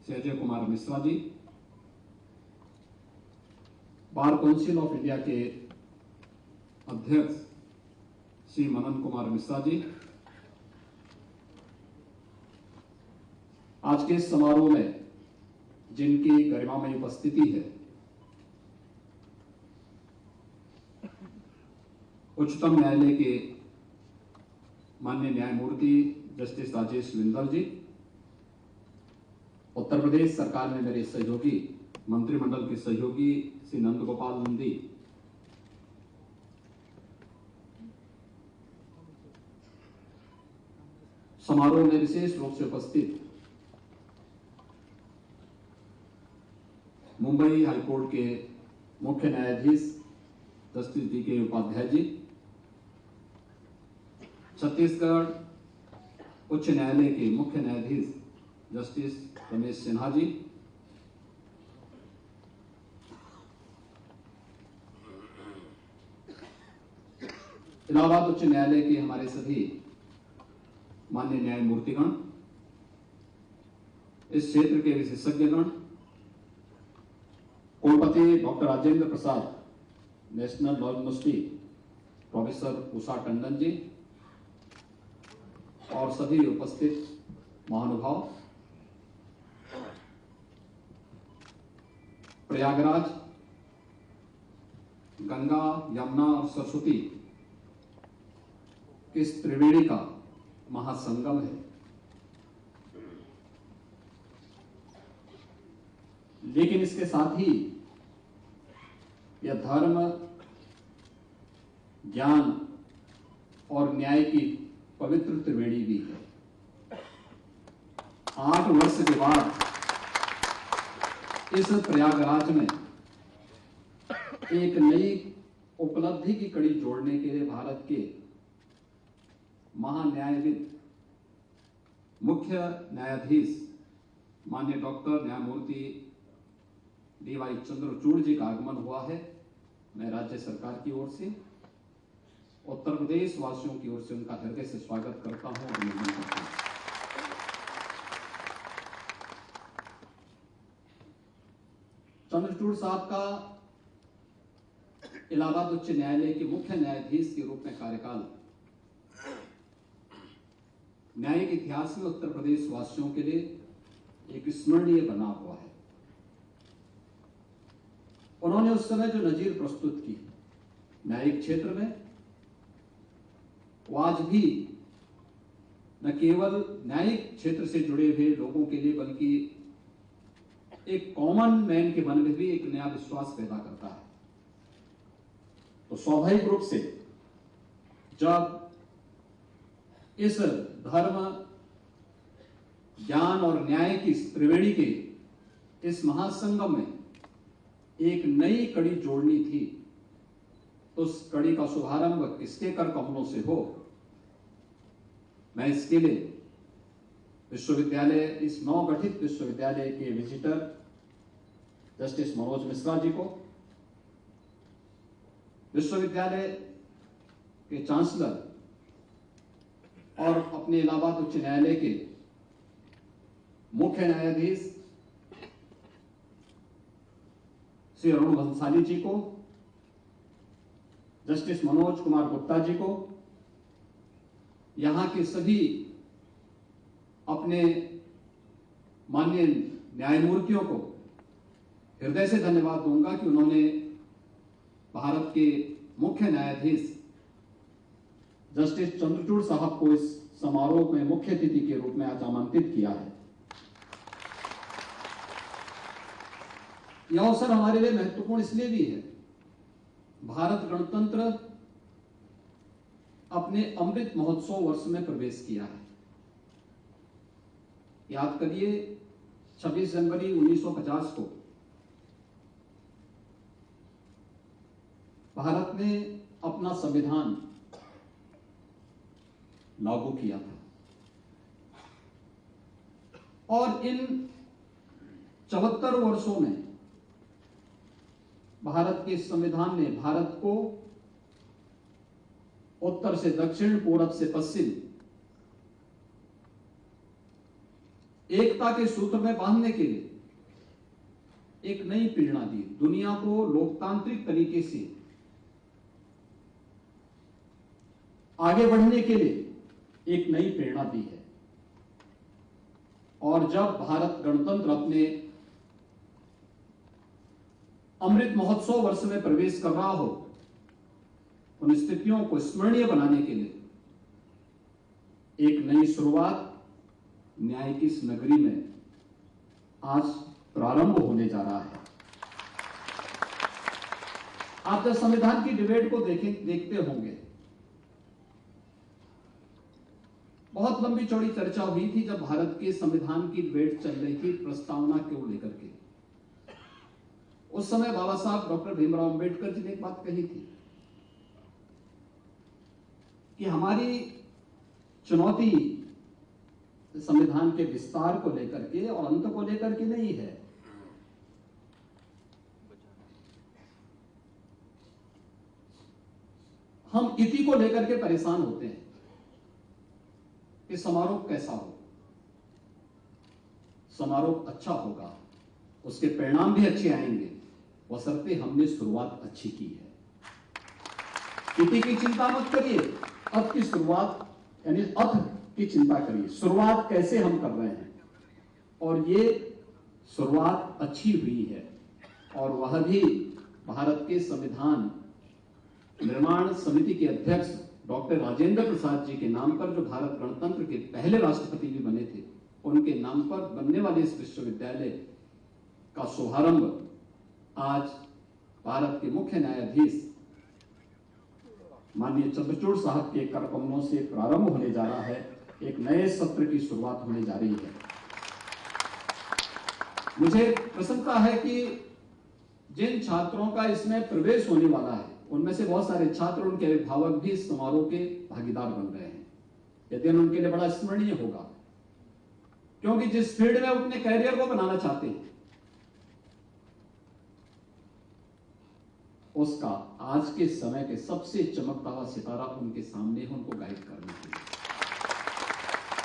Shri Ajay Kumar Mishra ji, bar council of India के अध्यक्ष श्री मनन कुमार मिश्रा जी, आज के इस समारोह में जिनकी गरिमामयी उपस्थिति है, उच्चतम न्यायालय के माननीय न्यायमूर्ति जस्टिस राजेश विंदल जी, उत्तर प्रदेश सरकार में मेरे सहयोगी मंत्रिमंडल के सहयोगी श्री नंद गोपाल नंदी, समारोह में विशेष रूप से उपस्थित मुंबई हाईकोर्ट के मुख्य न्यायाधीश जस्टिस डी.के. उपाध्याय जी, छत्तीसगढ़ उच्च न्यायालय के मुख्य न्यायाधीश जस्टिस रमेश सिन्हा जी, इलाहाबाद उच्च न्यायालय के हमारे सभी माननीय न्यायमूर्तिगण, इस क्षेत्र के विशेषज्ञगण, कुलपति doctor Rajendra Prasad national law university professor Usha Tandon ji और सभी उपस्थित महानुभाव, प्रयागराज गंगा, यमुना और सरस्वती इस त्रिवेणी का महासंगम है। लेकिन इसके साथ ही यह धर्म, ज्ञान और न्याय की पवित्र त्रिवेणी भी है। 8 वर्ष के बाद इस प्रयागराज में एक नई उपलब्धि की कड़ी जोड़ने के लिए भारत के महान्यायविद, मुख्य न्यायाधीश माननीय डॉक्टर न्यायमूर्ति DY चंद्रचूड़ जी का आगमन हुआ है। मैं राज्य सरकार की ओर से, उत्तर प्रदेश वासियों की ओर से उनका हृदय से स्वागत करता हूं, अभिनंदन करता हूं। चंद्रचूड़ साहब का इलाहाबाद उच्च न्यायालय के मुख्य न्यायाधीश के रूप में कार्यकाल न्यायिक इतिहास में उत्तर प्रदेश वासियों के लिए एक स्मरणीय बना हुआ है। उन्होंने उस समय जो नजीर प्रस्तुत की न्यायिक क्षेत्र में, वो आज भी न केवल न्यायिक क्षेत्र से जुड़े हुए लोगों के लिए बल्कि एक कॉमन मैन के मन में भी एक नया विश्वास पैदा करता है। तो स्वाभाविक रूप से जब इस धर्म, ज्ञान और न्याय की त्रिवेणी के इस महासंगम में एक नई कड़ी जोड़नी थी, तो उस कड़ी का शुभारंभ किसके कर कमलों से हो। मैं इसके लिए विश्वविद्यालय, इस नवगठित विश्वविद्यालय के विजिटर जस्टिस मनोज मिश्रा जी को, विश्वविद्यालय के चांसलर और अपने इलाहाबाद उच्च न्यायालय के मुख्य न्यायाधीश श्री अरुण भंसाली जी को, जस्टिस मनोज कुमार गुप्ता जी को, यहां के सभी अपने माननीय न्यायमूर्तियों को हृदय से धन्यवाद दूंगा कि उन्होंने भारत के मुख्य न्यायाधीश जस्टिस चंद्रचूड़ साहब को इस समारोह में मुख्य अतिथि के रूप में आज आमंत्रित किया है। यह अवसर हमारे लिए महत्वपूर्ण इसलिए भी है, भारत गणतंत्र अपने अमृत महोत्सव वर्ष में प्रवेश किया है। याद करिए 26 जनवरी 1950 को भारत ने अपना संविधान लागू किया था और इन 74 वर्षों में भारत के संविधान ने भारत को उत्तर से दक्षिण, पूरब से पश्चिम एकता के सूत्र में बांधने के लिए एक नई प्रेरणा दी। दुनिया को लोकतांत्रिक तरीके से आगे बढ़ने के लिए एक नई प्रेरणा दी है। और जब भारत गणतंत्र अपने अमृत महोत्सव वर्ष में प्रवेश कर रहा हो, उन स्थितियों को स्मरणीय बनाने के लिए एक नई शुरुआत न्याय की इस नगरी में आज प्रारंभ होने जा रहा है। आप जब संविधान की डिबेट को देखते होंगे, बहुत लंबी चौड़ी चर्चा हुई थी जब भारत के संविधान की डिबेट चल रही थी प्रस्तावना को लेकर के। उस समय बाबा साहब डॉक्टर भीमराव अंबेडकर जी ने एक बात कही थी कि हमारी चुनौती संविधान के विस्तार को लेकर के और अंत को लेकर के नहीं है। हम इति को लेकर के परेशान होते हैं कि समारोह कैसा हो, समारोह अच्छा होगा, उसके परिणाम भी अच्छे आएंगे, बशर्ते हमने शुरुआत अच्छी की है। इति की चिंता मत करिए, अत की शुरुआत यानी अथ की चिंता करिए, शुरुआत कैसे हम कर रहे हैं। और ये शुरुआत अच्छी हुई है, और वह भी भारत के संविधान निर्माण समिति के अध्यक्ष डॉक्टर राजेंद्र प्रसाद जी के नाम पर, जो भारत गणतंत्र के पहले राष्ट्रपति भी बने थे, उनके नाम पर बनने वाले इस विश्वविद्यालय का शुभारंभ आज भारत के मुख्य न्यायाधीश माननीय चंद्रचूड़ साहब के कर कमलों से प्रारंभ होने जा रहा है। एक नए सत्र की शुरुआत होने जा रही है। मुझे प्रसन्नता है कि जिन छात्रों का इसमें प्रवेश होने वाला है, उनमें से बहुत सारे छात्र, उनके अभिभावक भी इस समारोह के भागीदार बन रहे हैं। यह दिन उनके लिए बड़ा स्मरणीय होगा, क्योंकि जिस फील्ड में अपने कैरियर को बनाना चाहते हैं, उसका आज के समय के सबसे चमकता हुआ सितारा उनके सामने है, उनको गाइड करने के लिए,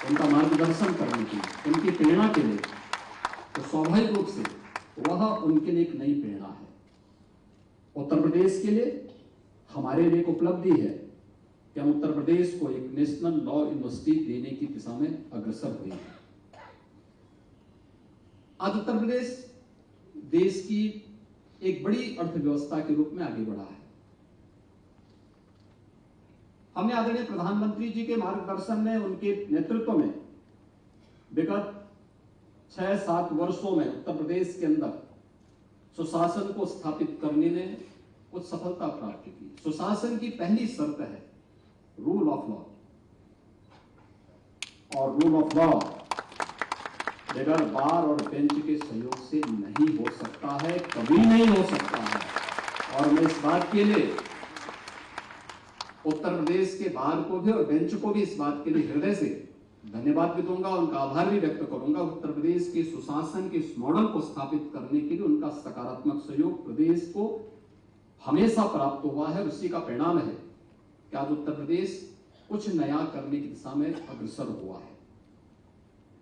उनका मार्गदर्शन करने के लिए, उनकी प्रेरणा के लिए। तो स्वाभाविक रूप से वह उनके लिए एक नई प्रेरणा है। उत्तर प्रदेश के लिए, हमारे लिए एक उपलब्धि है कि हम उत्तर प्रदेश को एक नेशनल लॉ यूनिवर्सिटी देने की दिशा में अग्रसर हुए हैं। आज उत्तर प्रदेश देश की एक बड़ी अर्थव्यवस्था के रूप में आगे बढ़ा है। हमने आदरणीय प्रधानमंत्री जी के मार्गदर्शन में, उनके नेतृत्व में विगत 6-7 वर्षों में उत्तर प्रदेश के अंदर सुशासन को स्थापित करने में कुछ सफलता प्राप्त की। सुशासन की पहली शर्त है रूल ऑफ लॉ, और रूल ऑफ लॉ बगैर बार और बेंच के सहयोग से नहीं हो सकता है, कभी नहीं हो सकता है। और मैं इस बात के लिए उत्तर प्रदेश के बार को भी और बेंच को भी इस बात के लिए हृदय से धन्यवाद भी दूंगा, उनका आभार भी व्यक्त करूंगा। उत्तर प्रदेश के सुशासन के इस मॉडल को स्थापित करने के लिए उनका सकारात्मक सहयोग प्रदेश को हमेशा प्राप्त हुआ है। उसी का परिणाम है कि आज उत्तर प्रदेश कुछ नया करने की दिशा में अग्रसर हुआ है।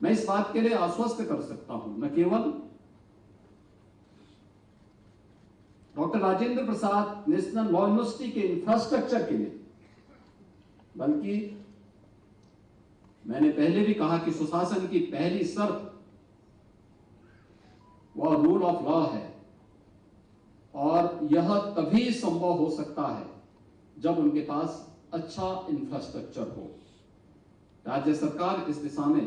मैं इस बात के लिए आश्वस्त कर सकता हूं, न केवल doctor Rajendra Prasad national law university के इंफ्रास्ट्रक्चर के लिए, बल्कि मैंने पहले भी कहा कि सुशासन की पहली शर्त वह रूल ऑफ लॉ है, और यह तभी संभव हो सकता है जब उनके पास अच्छा इंफ्रास्ट्रक्चर हो। राज्य सरकार इस दिशा में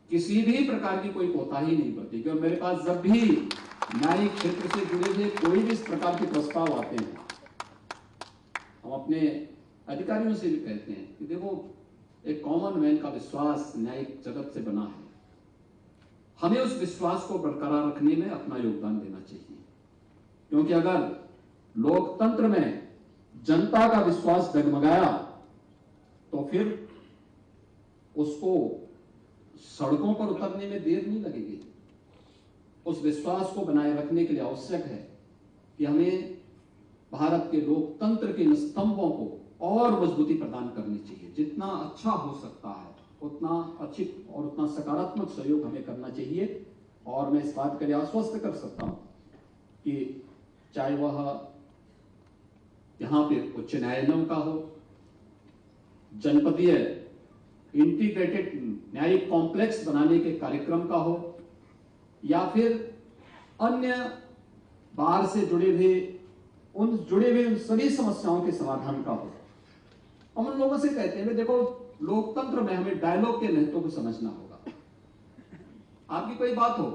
किसी भी प्रकार की कोई कोताही नहीं बरती, क्योंकि मेरे पास जब भी न्यायिक क्षेत्र से जुड़े हुए कोई भी इस प्रकार के प्रस्ताव आते हैं, हम अपने अधिकारियों से भी कहते हैं कि देखो, एक कॉमन मैन का विश्वास न्यायिक जगत से बना है, हमें उस विश्वास को बरकरार रखने में अपना योगदान देना चाहिए। क्योंकि अगर लोकतंत्र में जनता का विश्वास डगमगाया तो फिर उसको सड़कों पर उतरने में देर नहीं लगेगी। उस विश्वास को बनाए रखने के लिए आवश्यक है कि हमें भारत के लोकतंत्र के इन स्तंभों को और मजबूती प्रदान करनी चाहिए। जितना अच्छा हो सकता है उतना अच्छी और उतना सकारात्मक सहयोग हमें करना चाहिए। और मैं इस बात के लिए आश्वस्त कर सकता हूं कि चाहे वह यहां पे उच्च न्यायालयों का हो, जनपदीय इंटीग्रेटेड न्यायिक कॉम्प्लेक्स बनाने के कार्यक्रम का हो, या फिर अन्य बार से जुड़े हुए उन सभी समस्याओं के समाधान का हो। हम उन लोगों से कहते हैं, देखो, लोकतंत्र में हमें डायलॉग के महत्व को समझना होगा। आपकी कोई बात हो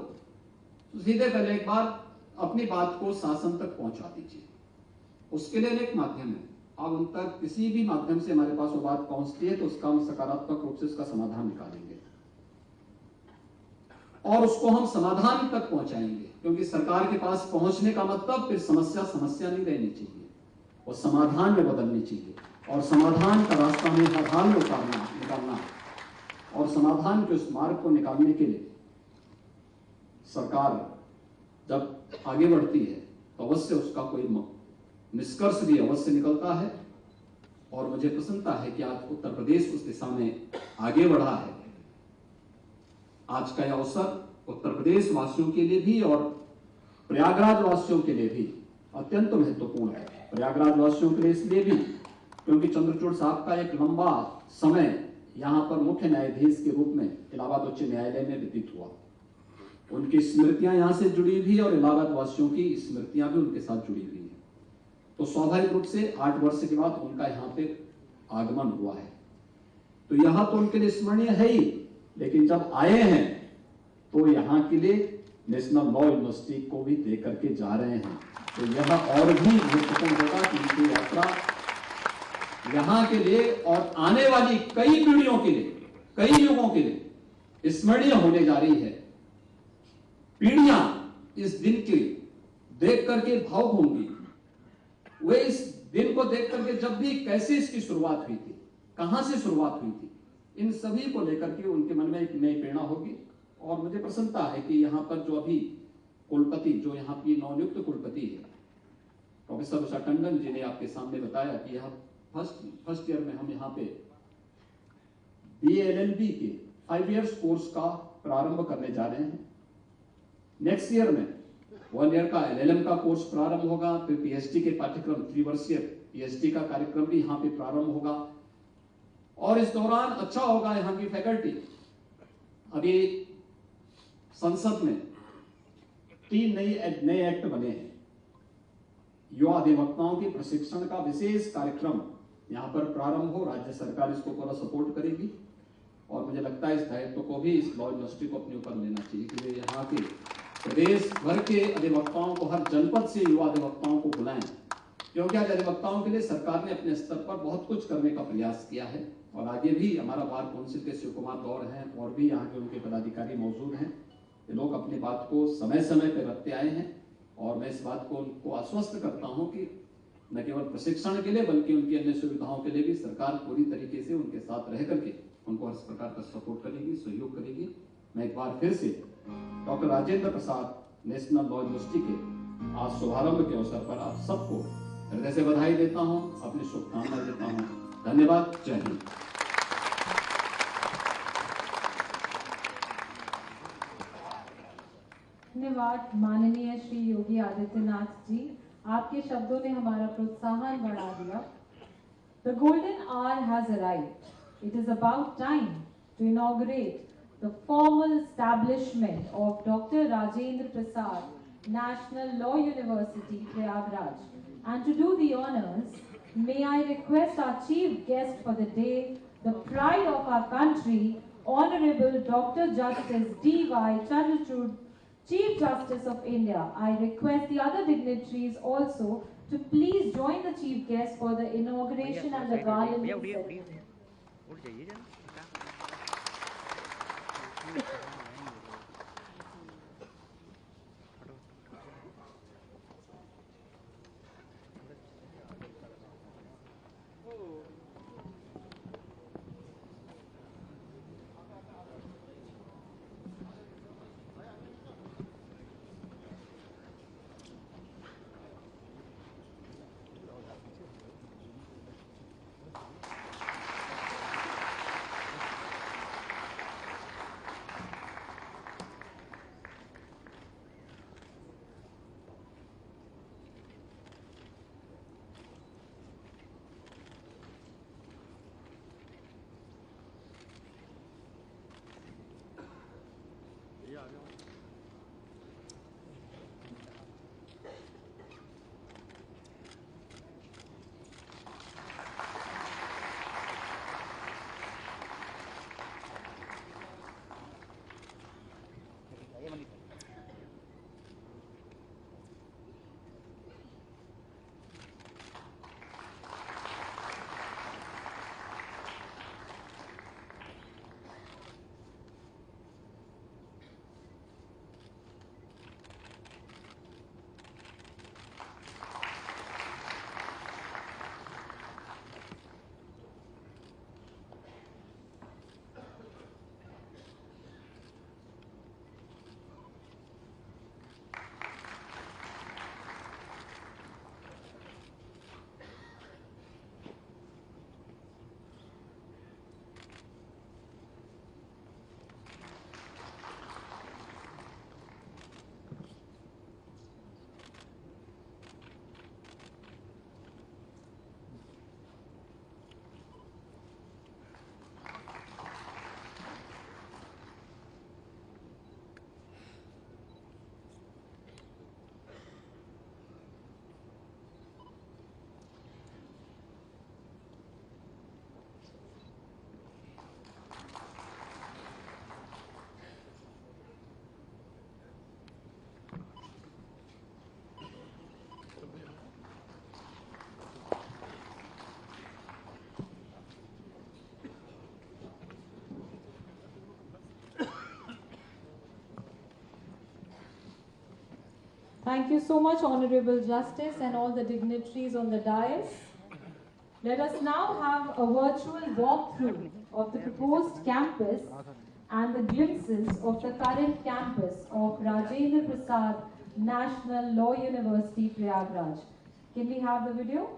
तो सीधे पहले एक बार अपनी बात को शासन तक पहुंचा दीजिए। उसके लिए अनेक माध्यम है, आप उन तक किसी भी माध्यम से हमारे पास वो बात पहुंचती है तो उसका हम सकारात्मक रूप से उसका समाधान निकालेंगे और उसको हम समाधान तक पहुंचाएंगे। क्योंकि सरकार के पास पहुंचने का मतलब फिर समस्या नहीं रहनी चाहिए, वो समाधान में बदलनी चाहिए, और समाधान का रास्ता में हर हाल में निकालना। और समाधान के उस मार्ग को निकालने के लिए सरकार जब आगे बढ़ती है तो अवश्य उसका कोई निष्कर्ष भी अवश्य निकलता है। और मुझे प्रसन्नता है कि आज उत्तर प्रदेश उस दिशा में आगे बढ़ा है। आज का यह अवसर उत्तर प्रदेश वासियों के लिए भी और प्रयागराज वासियों के लिए भी अत्यंत महत्वपूर्ण है। प्रयागराज वासियों के लिए इसलिए भी क्योंकि चंद्रचूड़ साहब का एक लंबा समय यहाँ पर मुख्य न्यायाधीश के रूप में इलाहाबाद उच्च न्यायालय में व्यतीत हुआ। उनकी स्मृतियां यहाँ से जुड़ी हुई और इलाहाबाद वासियों की स्मृतियां भी उनके साथ जुड़ी हुई है। तो स्वाभाविक रूप से 8 वर्ष के बाद उनका यहाँ पे आगमन हुआ है। तो यहाँ तो उनके लिए स्मरणीय है ही, लेकिन जब आए हैं तो यहाँ के लिए नेशनल लॉ यूनिवर्सिटी को भी दे करके जा रहे हैं। तो यह और भी महत्वपूर्ण होगा कि उनकी यात्रा यहाँ के लिए और आने वाली कई पीढ़ियों के लिए, कई युगों के लिए स्मरणीय होने जा रही है। पीढ़ियां इस दिन के देख करके भावुक होंगी। वे इस दिन को देख करके जब भी कैसे इसकी शुरुआत हुई थी, कहां से शुरुआत हुई थी, इन सभी को लेकर के उनके मन में एक नई प्रेरणा होगी। और मुझे प्रसन्नता है कि यहाँ पर जो अभी कुलपति, जो यहाँ की नवनियुक्त कुलपति है प्रोफेसर उषा टंडन जी ने आपके सामने बताया कि यह फर्स्ट ईयर में हम यहाँ पे BA-LLB के 5 इयर्स कोर्स का प्रारंभ करने जा रहे हैं। नेक्स्ट ईयर में 1 ईयर का LLM का कोर्स प्रारंभ होगा। फिर PhD के पाठ्यक्रम 3 वर्षीय PhD का कार्यक्रम भी यहाँ पे प्रारंभ होगा। और इस दौरान अच्छा होगा यहाँ की फैकल्टी। अभी संसद में 3 नए एक्ट बने हैं। युवा अधिवक्ताओं के प्रशिक्षण का विशेष कार्यक्रम यहाँ पर प्रारंभ हो। राज्य सरकार इसको पूरा सपोर्ट करेगी और मुझे लगता है इस दायित्व को भी इस लॉ यूनिवर्सिटी को अपने ऊपर लेना चाहिए कि वे यहाँ के प्रदेश भर के अधिवक्ताओं को, हर जनपद से युवा अधिवक्ताओं को बुलाएं, क्योंकि आज अधिवक्ताओं के लिए सरकार ने अपने स्तर पर बहुत कुछ करने का प्रयास किया है। और आगे भी हमारा बार काउंसिल के शिव कुमार गौर हैं और भी यहाँ के उनके पदाधिकारी मौजूद हैं। ये लोग अपनी बात को समय समय पर रखते आए हैं और मैं इस बात को उनको आश्वस्त करता हूँ कि न केवल प्रशिक्षण के लिए बल्कि उनकी अन्य सुविधाओं के लिए भी सरकार पूरी तरीके से उनके साथ रह करके उनको हर प्रकार का सपोर्ट करेगी, सहयोग करेगी। मैं एक बार फिर से doctor Rajendra Prasad national law university के आज शुभारंभ के अवसर पर आप सबको हृदय से बधाई देता हूं, अपनी शुभकामनाएं देता हूं। धन्यवाद। जय हिंद। धन्यवाद माननीय श्री योगी आदित्यनाथ जी, आपके शब्दों ने हमारा प्रोत्साहन बढ़ा दिया। The golden hour has arrived. It is about time to inaugurate the formal establishment of Dr. Rajendra Prasad National Law University, Prayagraj. And to do the honors, may I request our chief guest for the day, the pride of our country, Honorable Dr. Justice D.Y. Chandrachud, Chief Justice of India. I request the other dignitaries also to please join the chief guest for the inauguration and the garland ceremony. Thank you so much, Honorable Justice and all the dignitaries on the dais. Let us now have a virtual walkthrough of the proposed campus and the glimpses of the current campus of Rajendra Prasad National Law University, Prayagraj. Can we have the video?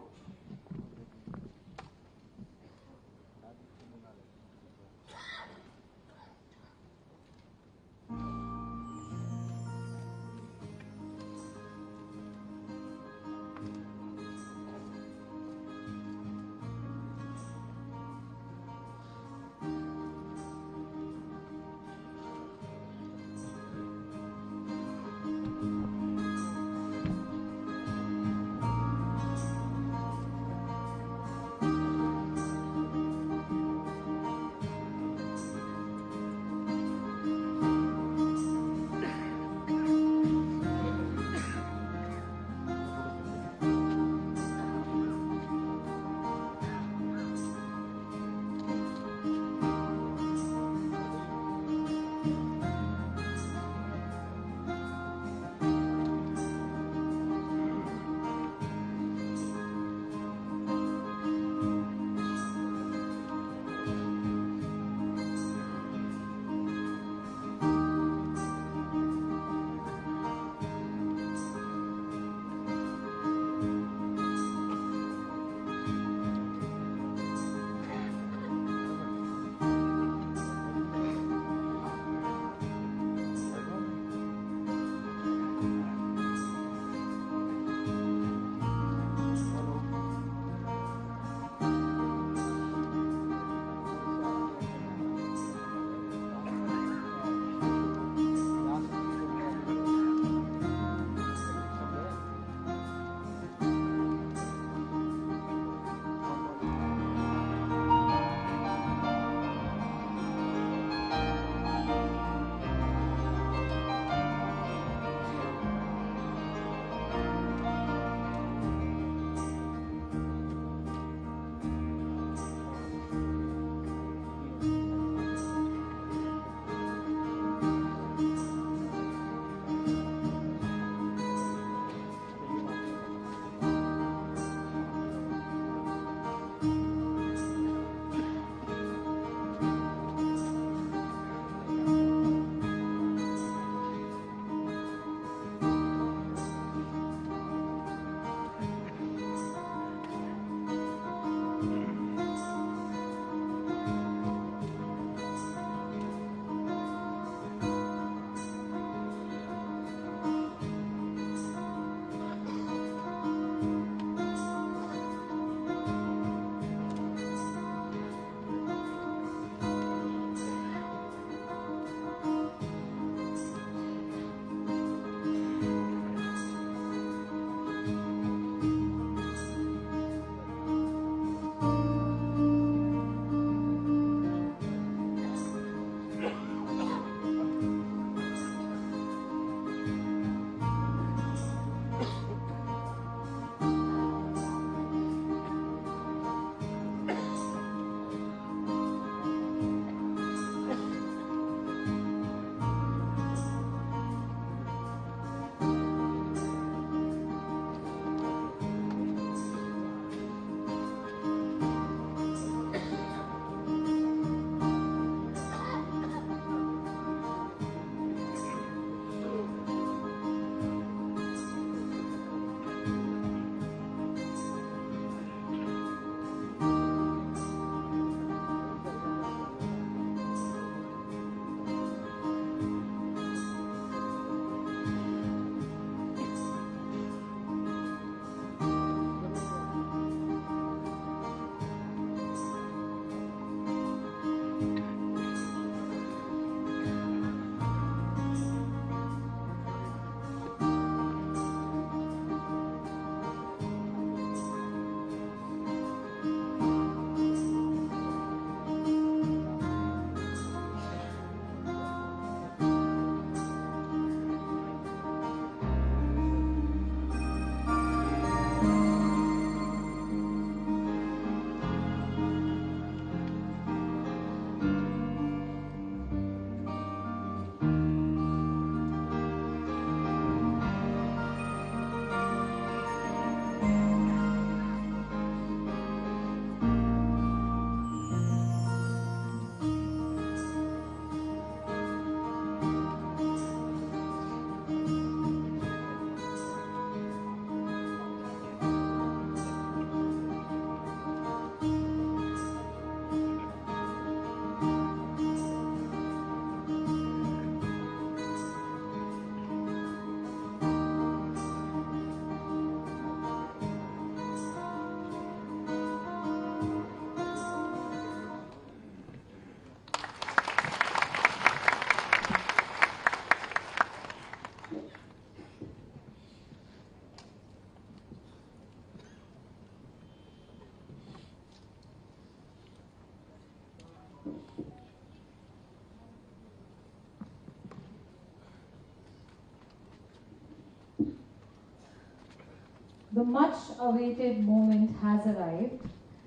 The much-awaited moment has arrived.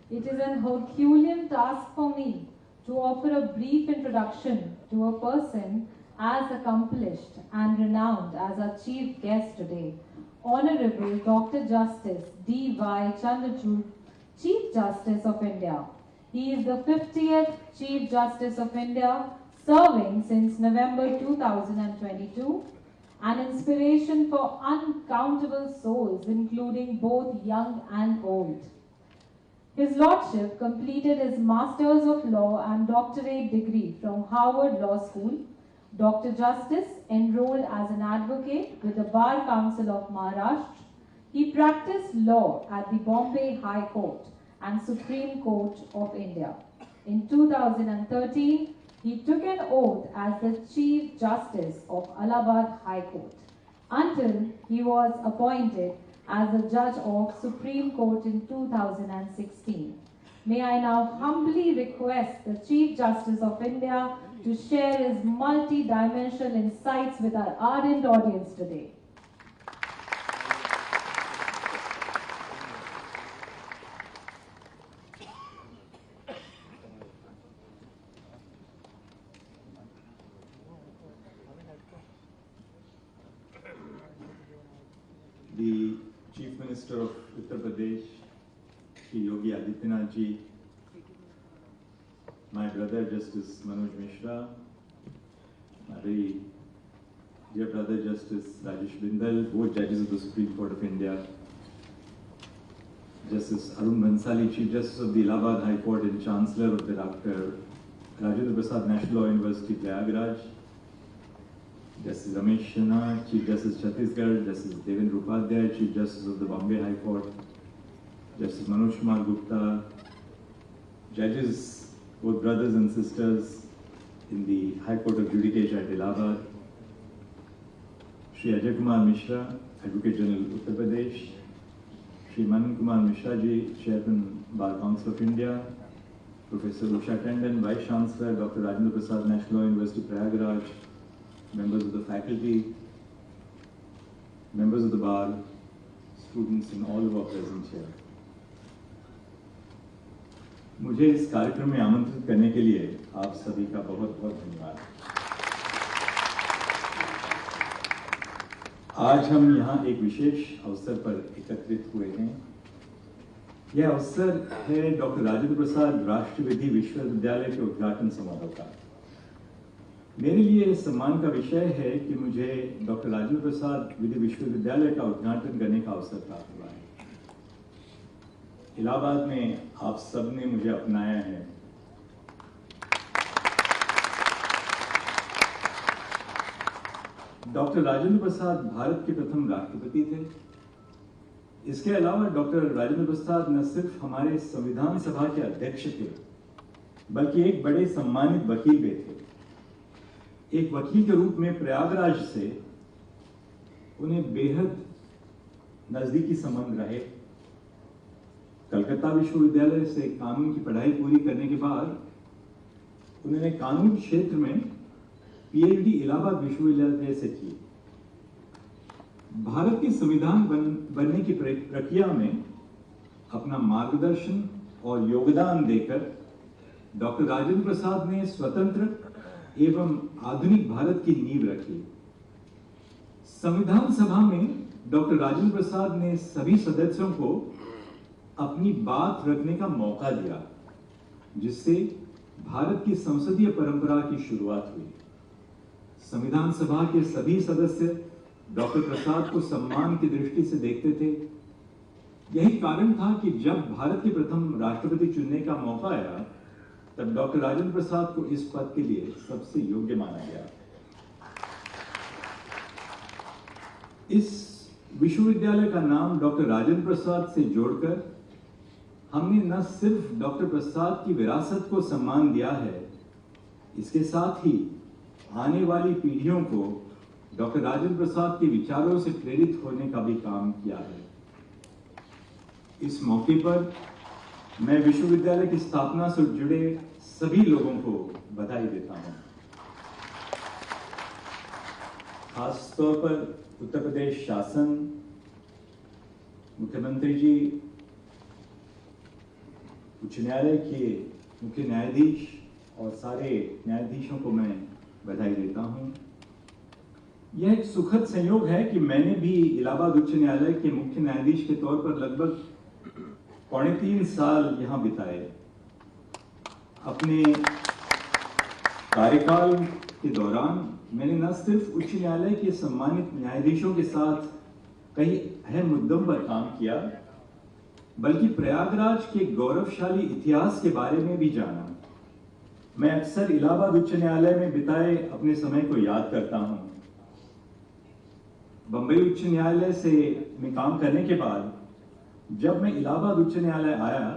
It is an Herculean task for me to offer a brief introduction to a person as accomplished and renowned as our chief guest today, Honorable Dr. Justice D.Y. Chandrachud, Chief Justice of India. He is the 50th Chief Justice of India, serving since November 2022, an inspiration for uncountable souls, including both young and old. His Lordship completed his Masters of Law and Doctorate degree from Harvard Law School. Dr. Justice enrolled as an advocate with the Bar Council of Maharashtra. He practiced law at the Bombay High Court and Supreme Court of India. In 2013, he took an oath as the Chief Justice of Allahabad High Court until he was appointed as a judge of Supreme Court in 2016. May I now humbly request the Chief Justice of India to share his multi-dimensional insights with our ardent audience today. The Chief Minister of Uttar Pradesh, Shri Yogi Adityanath ji, my brother Justice Manoj Mishra, my very dear brother Justice Rajesh Bindal, both judges of the Supreme Court of India, Justice Arun Bansali, Chief Justice of the Allahabad High Court and Chancellor of the Dr. Rajendra Prasad National Law University, Prayagraj, Justice Ramesh Sinha, Chief Justice Chhattisgarh, Justice Devendra Upadhyay, Chief Justice of the Bombay High Court, Justice Manoj Kumar Gupta, judges, both brothers and sisters in the High Court of Judicature at Allahabad, Shri Ajay Kumar Mishra, Advocate General Uttar Pradesh, Shri Manan Kumar Mishra ji, Chairman Bar Council of India, Professor Usha Tandon, Vice Chancellor, Dr. Rajendra Prasad National Law University, Prayagraj, members of the faculty, members of the bar, students and all who are present here. मुझे इस कार्यक्रम में आमंत्रित करने के लिए आप सभी का बहुत बहुत धन्यवाद। आज हम यहाँ एक विशेष अवसर पर एकत्रित हुए हैं। यह अवसर है डॉक्टर राजेंद्र प्रसाद राष्ट्रीय विधि विश्वविद्यालय के उद्घाटन समारोह का। मेरे लिए इस सम्मान का विषय है कि मुझे डॉक्टर राजेंद्र प्रसाद विधि विश्वविद्यालय का उद्घाटन करने का अवसर प्राप्त हुआ है। इलाहाबाद में आप सब ने मुझे अपनाया है। डॉक्टर राजेंद्र प्रसाद भारत के प्रथम राष्ट्रपति थे। इसके अलावा डॉक्टर राजेंद्र प्रसाद न सिर्फ हमारे संविधान सभा के अध्यक्ष थे, बल्कि एक बड़े सम्मानित वकील भी थे। एक वकील के रूप में प्रयागराज से उन्हें बेहद नजदीकी संबंध रहे। कलकत्ता विश्वविद्यालय से कानून की पढ़ाई पूरी करने के बाद उन्होंने कानून क्षेत्र में पीएचडी इलाहाबाद विश्वविद्यालय से की। भारत के संविधान बनने की प्रक्रिया में अपना मार्गदर्शन और योगदान देकर डॉक्टर राजेंद्र प्रसाद ने स्वतंत्र एवं आधुनिक भारत की नींव रखी। संविधान सभा में डॉक्टर राजेंद्र प्रसाद ने सभी सदस्यों को अपनी बात रखने का मौका दिया, जिससे भारत की संसदीय परंपरा की शुरुआत हुई। संविधान सभा के सभी सदस्य डॉक्टर प्रसाद को सम्मान की दृष्टि से देखते थे। यही कारण था कि जब भारत के प्रथम राष्ट्रपति चुनने का मौका आया, तब डॉक्टर राजेंद्र प्रसाद को इस पद के लिए सबसे योग्य माना गया। इस विश्वविद्यालय का नाम डॉक्टर राजेंद्र प्रसाद से जोड़कर हमने न सिर्फ डॉक्टर प्रसाद की विरासत को सम्मान दिया है, इसके साथ ही आने वाली पीढ़ियों को डॉक्टर राजेंद्र प्रसाद के विचारों से प्रेरित होने का भी काम किया है। इस मौके पर मैं विश्वविद्यालय की स्थापना से जुड़े सभी लोगों को बधाई देता हूं। खास तौर पर उत्तर प्रदेश शासन, मुख्यमंत्री जी, उच्च न्यायालय के मुख्य न्यायाधीश और सारे न्यायाधीशों को मैं बधाई देता हूं। यह एक सुखद संयोग है कि मैंने भी इलाहाबाद उच्च न्यायालय के मुख्य न्यायाधीश के तौर पर लगभग 3.5 साल यहां बिताए। अपने कार्यकाल के दौरान मैंने न सिर्फ उच्च न्यायालय के सम्मानित न्यायाधीशों के साथ कई अहम मुद्दों पर काम किया, बल्कि प्रयागराज के गौरवशाली इतिहास के बारे में भी जाना। मैं अक्सर इलाहाबाद उच्च न्यायालय में बिताए अपने समय को याद करता हूं। बंबई उच्च न्यायालय से में काम करने के बाद जब मैं इलाहाबाद उच्च न्यायालय आया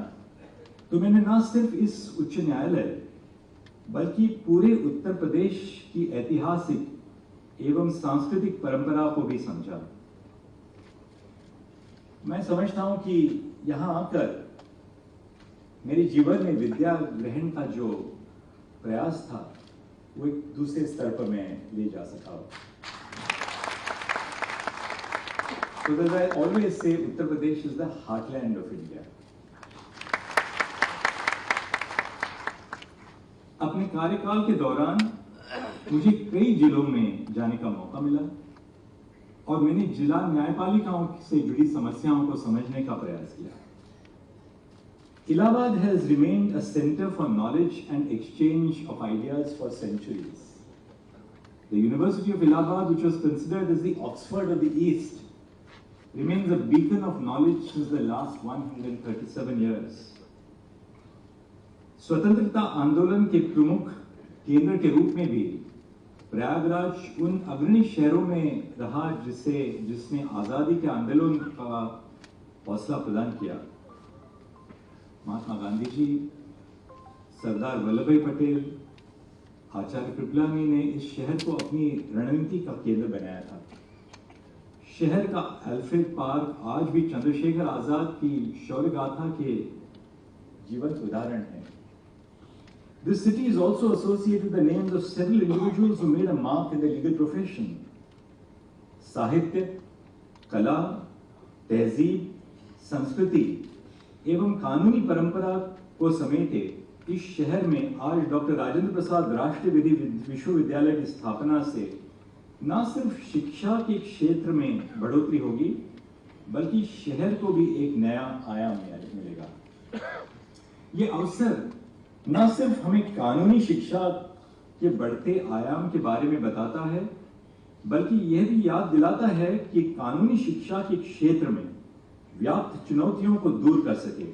तो मैंने न सिर्फ इस उच्च न्यायालय बल्कि पूरे उत्तर प्रदेश की ऐतिहासिक एवं सांस्कृतिक परंपरा को भी समझा। मैं समझता हूं कि यहां आकर मेरे जीवन में विद्या ग्रहण का जो प्रयास था वो एक दूसरे स्तर पर मैं ले जा सका। So that I always say Uttar Pradesh is the heartland of India. अपने कार्यकाल के दौरान मुझे कई जिलों में जाने का मौका मिला और मैंने जिला न्यायपालिकाओं से जुड़ी समस्याओं को समझने का प्रयास किया। Allahabad has remained a center for knowledge and exchange of ideas for centuries. The University of Allahabad, which was considered as the Oxford of the East, remains a beacon of knowledge since the last 137 years. स्वतंत्रता आंदोलन के प्रमुख केंद्र के रूप में भी प्रयागराज उन अग्रणी शहरों में रहा जिसने आजादी के आंदोलन का हौसला प्रदान किया। महात्मा गांधी जी, सरदार वल्लभ भाई पटेल, आचार्य कृपलानी ने इस शहर को अपनी रणनीति का केंद्र बनाया था। शहर का अल्फ्रेड पार्क आज भी चंद्रशेखर आजाद की शौर्य गाथा के जीवंत उदाहरण है। This city is also associated with the names of several individuals who made a mark in the legal profession. साहित्य, कला, तहजीब, संस्कृति एवं कानूनी परंपरा को समेटे इस शहर में आज डॉक्टर राजेंद्र प्रसाद राष्ट्रीय विधि विश्वविद्यालय की स्थापना से न सिर्फ शिक्षा के क्षेत्र में बढ़ोतरी होगी, बल्कि शहर को भी एक नया आयाम मिलेगा। ये अवसर न सिर्फ हमें कानूनी शिक्षा के बढ़ते आयाम के बारे में बताता है, बल्कि यह भी याद दिलाता है कि कानूनी शिक्षा के क्षेत्र में व्याप्त चुनौतियों को दूर कर सके।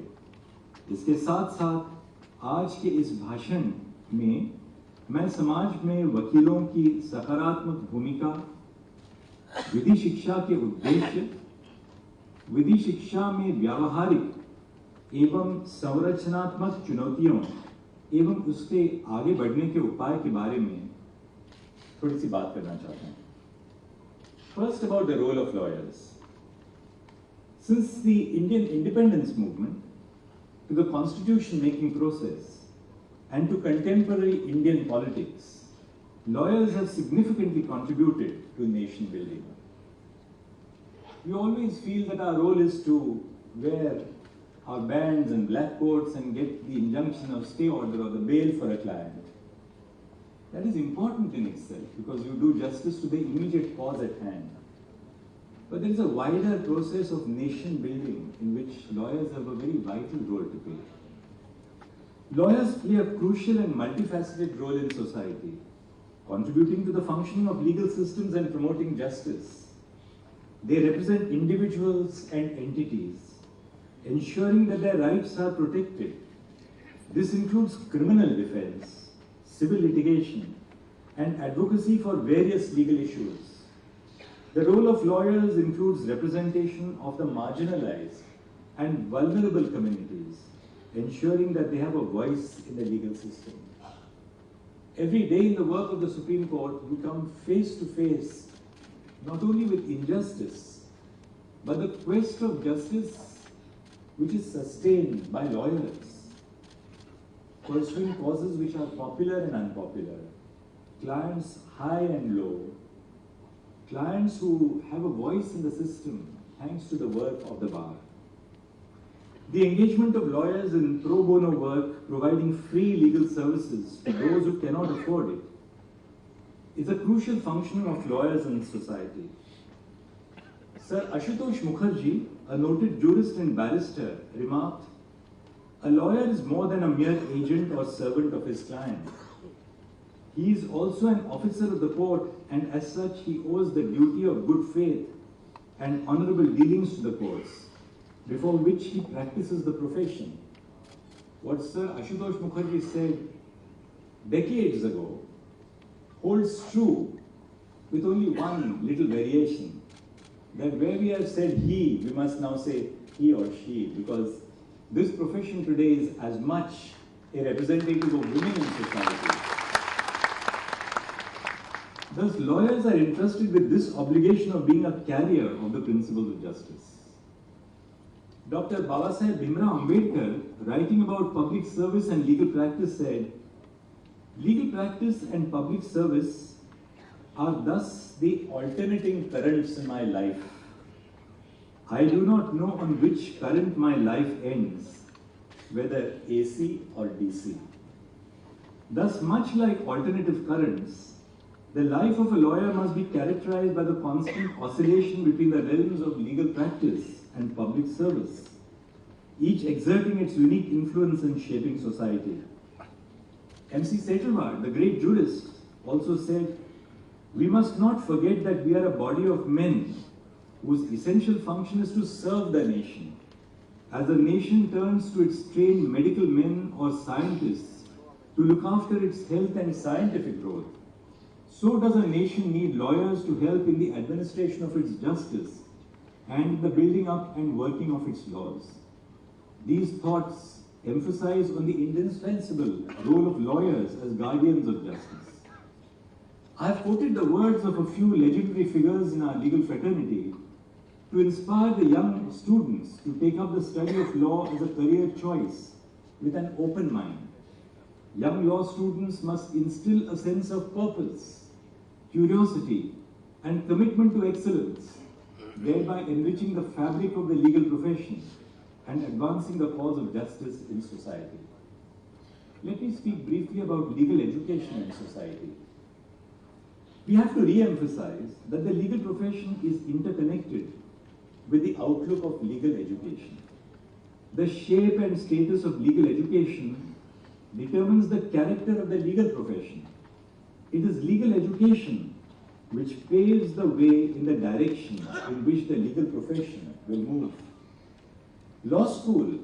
इसके साथ साथ आज के इस भाषण में मैं समाज में वकीलों की सकारात्मक भूमिका, विधि शिक्षा के उद्देश्य, विधि शिक्षा में व्यावहारिक एवं संरचनात्मक चुनौतियों एवं उसके आगे बढ़ने के उपाय के बारे में थोड़ी सी बात करना चाहता हूं। First, about the role of lawyers. Since the Indian independence movement to the constitution making process and to contemporary Indian politics, lawyers have significantly contributed to nation building. We always feel that our role is to wear our bands and black coats and get the injunction of stay order or the bail for a client. That is important in itself because you do justice to the immediate cause at hand. But there is a wider process of nation building in which lawyers have a very vital role to play. Lawyers play a crucial and multifaceted role in society, contributing to the functioning of legal systems and promoting justice. They represent individuals and entities, ensuring that their rights are protected. This includes criminal defense, civil litigation, and advocacy for various legal issues. The role of lawyers includes representation of the marginalized and vulnerable communities, ensuring that they have a voice in the legal system. Every day in the work of the Supreme Court, we come face to face not only with injustice, but the quest of justice which is sustained by lawyers, pursuing causes which are popular and unpopular, clients high and low, clients who have a voice in the system thanks to the work of the bar. The engagement of lawyers in pro bono work, providing free legal services to those who cannot afford it, is a crucial function of lawyers in society. Sir Ashutosh Mukherjee, a noted jurist and barrister, remarked, "A lawyer is more than a mere agent or servant of his client. He is also an officer of the court, and as such he owes the duty of good faith and honorable dealings to the courts, before which he practices the profession." What Sir Ashutosh Mukherjee said decades ago holds true, with only one little variation, that where we have said he, we must now say he or she, because this profession today is as much a representative of women in society. Thus, lawyers are entrusted with this obligation of being a carrier of the principles of justice. Dr. Babasaheb Bhimrao Ambedkar, writing about public service and legal practice, said, "Legal practice and public service are thus the alternating currents in my life. I do not know on which current my life ends, whether AC or DC. Thus, much like alternative currents, the life of a lawyer must be characterized by the constant oscillation between the realms of legal practice and public service, each exerting its unique influence in shaping society." M.C. Setalvad, the great jurist, also said, "We must not forget that we are a body of men whose essential function is to serve the nation. As the nation turns to its trained medical men or scientists to look after its health and scientific growth, so does a nation need lawyers to help in the administration of its justice and the building up and working of its laws." These thoughts emphasize on the indispensable role of lawyers as guardians of justice. I have quoted the words of a few legendary figures in our legal fraternity to inspire the young students to take up the study of law as a career choice with an open mind. Young law students must instill a sense of purpose, curiosity, and commitment to excellence, thereby enriching the fabric of the legal profession and advancing the cause of justice in society. Let me speak briefly about legal education in society. We have to re-emphasize that the legal profession is interconnected with the outlook of legal education. The shape and status of legal education determines the character of the legal profession. It is legal education which paves the way in the direction in which the legal profession will move. Law school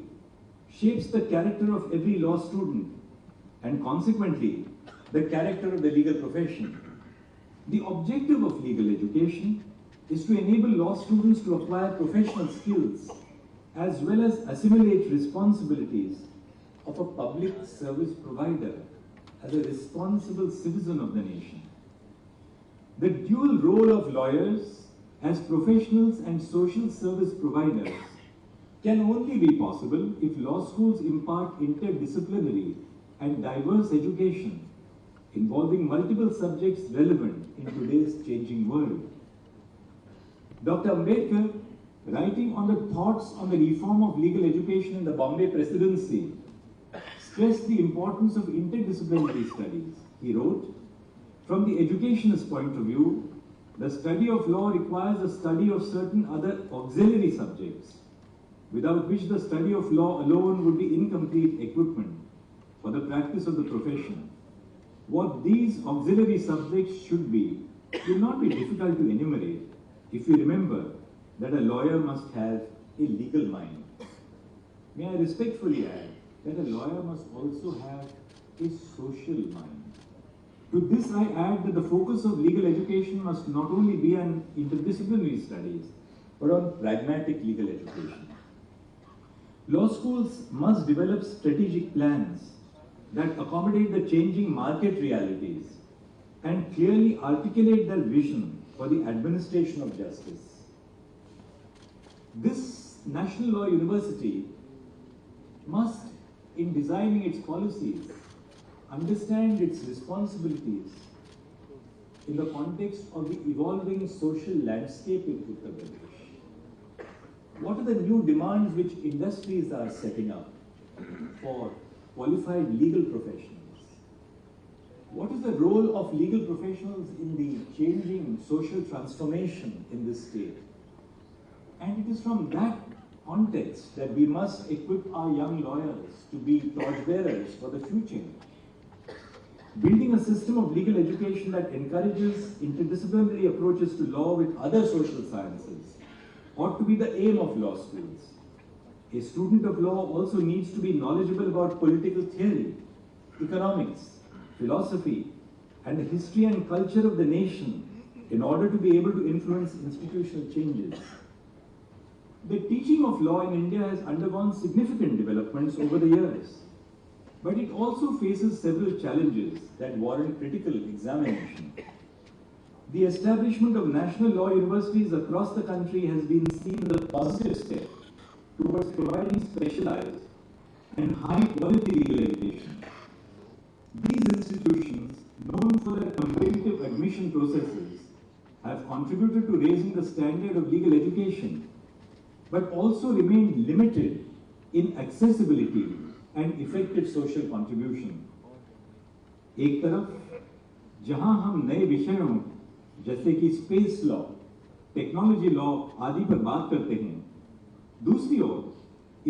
shapes the character of every law student and consequently the character of the legal profession. The objective of legal education is to enable law students to acquire professional skills as well as assimilate responsibilities of a public service provider as a responsible citizen of the nation. The dual role of lawyers as professionals and social service providers can only be possible if law schools impart interdisciplinary and diverse education involving multiple subjects relevant in today's changing world. Dr. Ambedkar, writing on the thoughts on the reform of legal education in the Bombay Presidency, stressed the importance of interdisciplinary studies. He wrote, "From the educationist point of view, the study of law requires a study of certain other auxiliary subjects, without which the study of law alone would be incomplete equipment for the practice of the profession. What these auxiliary subjects should be will not be difficult to enumerate if you remember that a lawyer must have a legal mind. May I respectfully add that a lawyer must also have a social mind. To this I add that the focus of legal education must not only be on interdisciplinary studies, but on pragmatic legal education. Law schools must develop strategic plans that accommodate the changing market realities and clearly articulate their vision for the administration of justice. This National Law University must, in designing its policies, understand its responsibilities in the context of the evolving social landscape in Uttar Pradesh. what are the new demands which industries are setting up for qualified legal professionals? What is the role of legal professionals in the changing social transformation in this state? And it is from that context that we must equip our young lawyers to be torchbearers for the future. Building a system of legal education that encourages interdisciplinary approaches to law with other social sciences ought to be the aim of law schools. A student of law also needs to be knowledgeable about political theory, economics, philosophy, and the history and culture of the nation in order to be able to influence institutional changes. The teaching of law in India has undergone significant developments over the years, but it also faces several challenges that warrant critical examination. The establishment of national law universities across the country has been seen as a positive step towards providing specialized and high-quality legal education. These institutions, known for their competitive admission processes, have contributed to raising the standard of legal education, but also remain limited in accessibility and effective social contribution. एक तरफ जहां हम नए विषयों जैसे कि space law, technology law आदि पर बात करते हैं, दूसरी ओर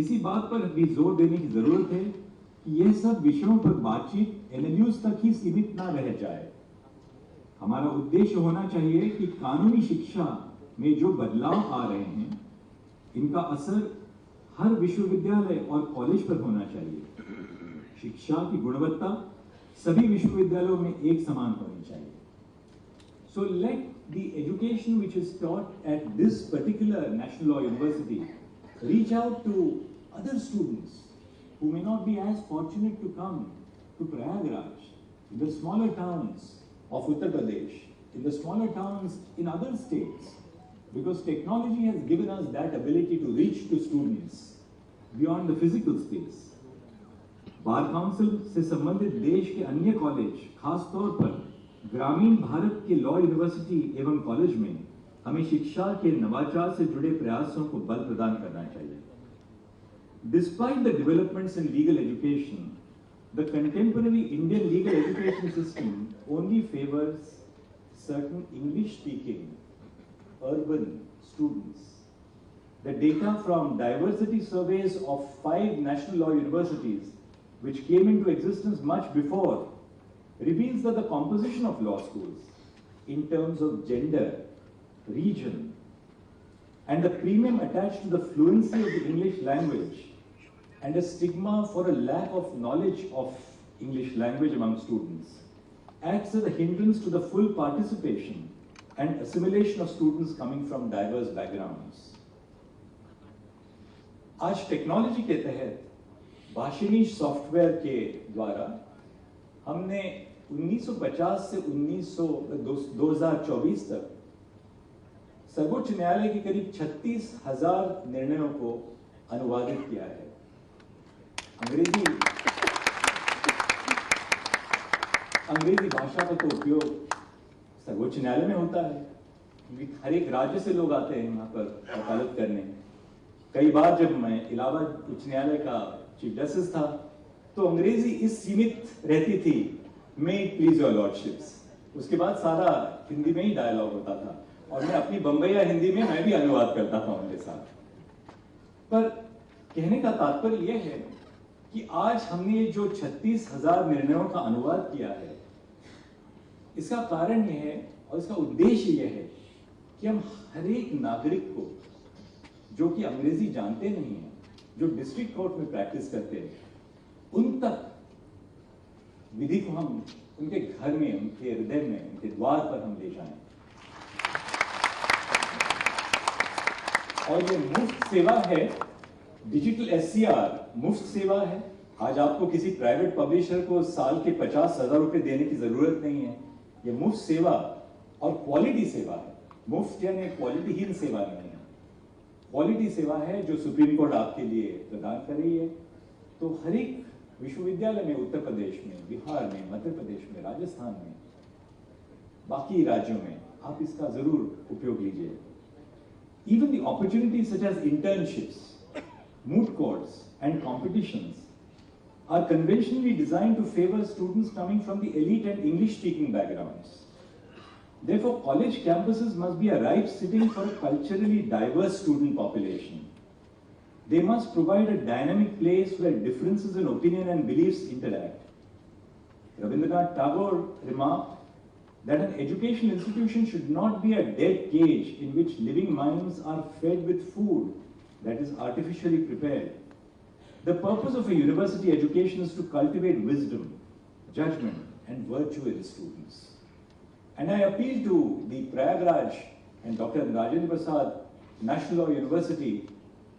इसी बात पर भी जोर देने की जरूरत है कि यह सब विषयों पर बातचीत एनएलयूज तक ही सीमित ना रह जाए। हमारा उद्देश्य होना चाहिए कि कानूनी शिक्षा में जो बदलाव आ रहे हैं, इनका असर हर विश्वविद्यालय और कॉलेज पर होना चाहिए। शिक्षा की गुणवत्ता सभी विश्वविद्यालयों में एक समान होनी चाहिए। So let the education which is taught at this particular National Law University reach out to other students who may not be as fortunate to come to Prayagraj, in the smaller towns of Uttar Pradesh, in the smaller towns in other states, because technology has given us that ability to reach to students beyond the physical space. Bar council से संबंधित देश के अन्य college, खास तौर पर ग्रामीण भारत के लॉ यूनिवर्सिटी एवं कॉलेज में हमें शिक्षा के नवाचार से जुड़े प्रयासों को बल प्रदान करना चाहिए। Despite the developments in legal education, the contemporary Indian legal education system only favors certain English-speaking urban students. The data from diversity surveys of 5 national law universities, which came into existence much before, reveals that the composition of law schools in terms of gender, region, and the premium attached to the fluency of the English language and a stigma for a lack of knowledge of English language among students acts as a hindrance to the full participation and assimilation of students coming from diverse backgrounds. आज technology के तहत Bhashini software के द्वारा हमने 1950 से 2024 तक सर्वोच्च न्यायालय के करीब 36,000 निर्णयों को अनुवादित किया है। अंग्रेजी भाषा का तो उपयोग सर्वोच्च न्यायालय में होता है, क्योंकि हर एक राज्य से लोग आते हैं यहाँ पर वकालत करने। कई बार जब मैं इलाहाबाद उच्च न्यायालय का चीफ जस्टिस था, तो अंग्रेजी इस सीमित रहती थी, मे प्लीज योर लॉर्डशिप्स। उसके बाद सारा हिंदी में ही डायलॉग होता था, और मैं अपनी बम्बईया हिंदी में मैं भी अनुवाद करता था उनके साथ। पर कहने का तात्पर्य यह है कि आज हमने ये जो 36,000 निर्णयों का अनुवाद किया है, इसका कारण यह है और इसका उद्देश्य यह है कि हम हर एक नागरिक को, जो कि अंग्रेजी जानते नहीं है, जो डिस्ट्रिक्ट कोर्ट में प्रैक्टिस करते हैं, उन तक विधि को हम उनके घर में, उनके हृदय में, उनके द्वार पर हम ले जाएं। और ये मुफ्त सेवा है, डिजिटल एससीआर मुफ्त सेवा है। आज आपको किसी प्राइवेट पब्लिशर को साल के 50,000 रुपए देने की जरूरत नहीं है। ये मुफ्त सेवा और क्वालिटी सेवा है। मुफ्त यानी क्वालिटीहीन सेवा नहीं है, क्वालिटी सेवा है जो सुप्रीम कोर्ट आपके लिए प्रदान कर रही है। तो हर एक विश्वविद्यालय में, उत्तर प्रदेश में, बिहार में, मध्य प्रदेश में, राजस्थान में, बाकी राज्यों में आप इसका जरूर उपयोग लीजिए। Even the opportunities such as internships, moot courts, and competitions are conventionally designed to favor students coming from the elite and English-speaking backgrounds. Therefore, college campuses must be a ripe setting for a culturally diverse student population. They must provide a dynamic place where differences in opinion and beliefs interact. Rabindranath Tagore remarked that an educational institution should not be a dead cage in which living minds are fed with food that is artificially prepared. The purpose of a university education is to cultivate wisdom, judgment, and virtue in students. And I appeal to the Prayagraj and Dr. Rajendra Prasad National Law University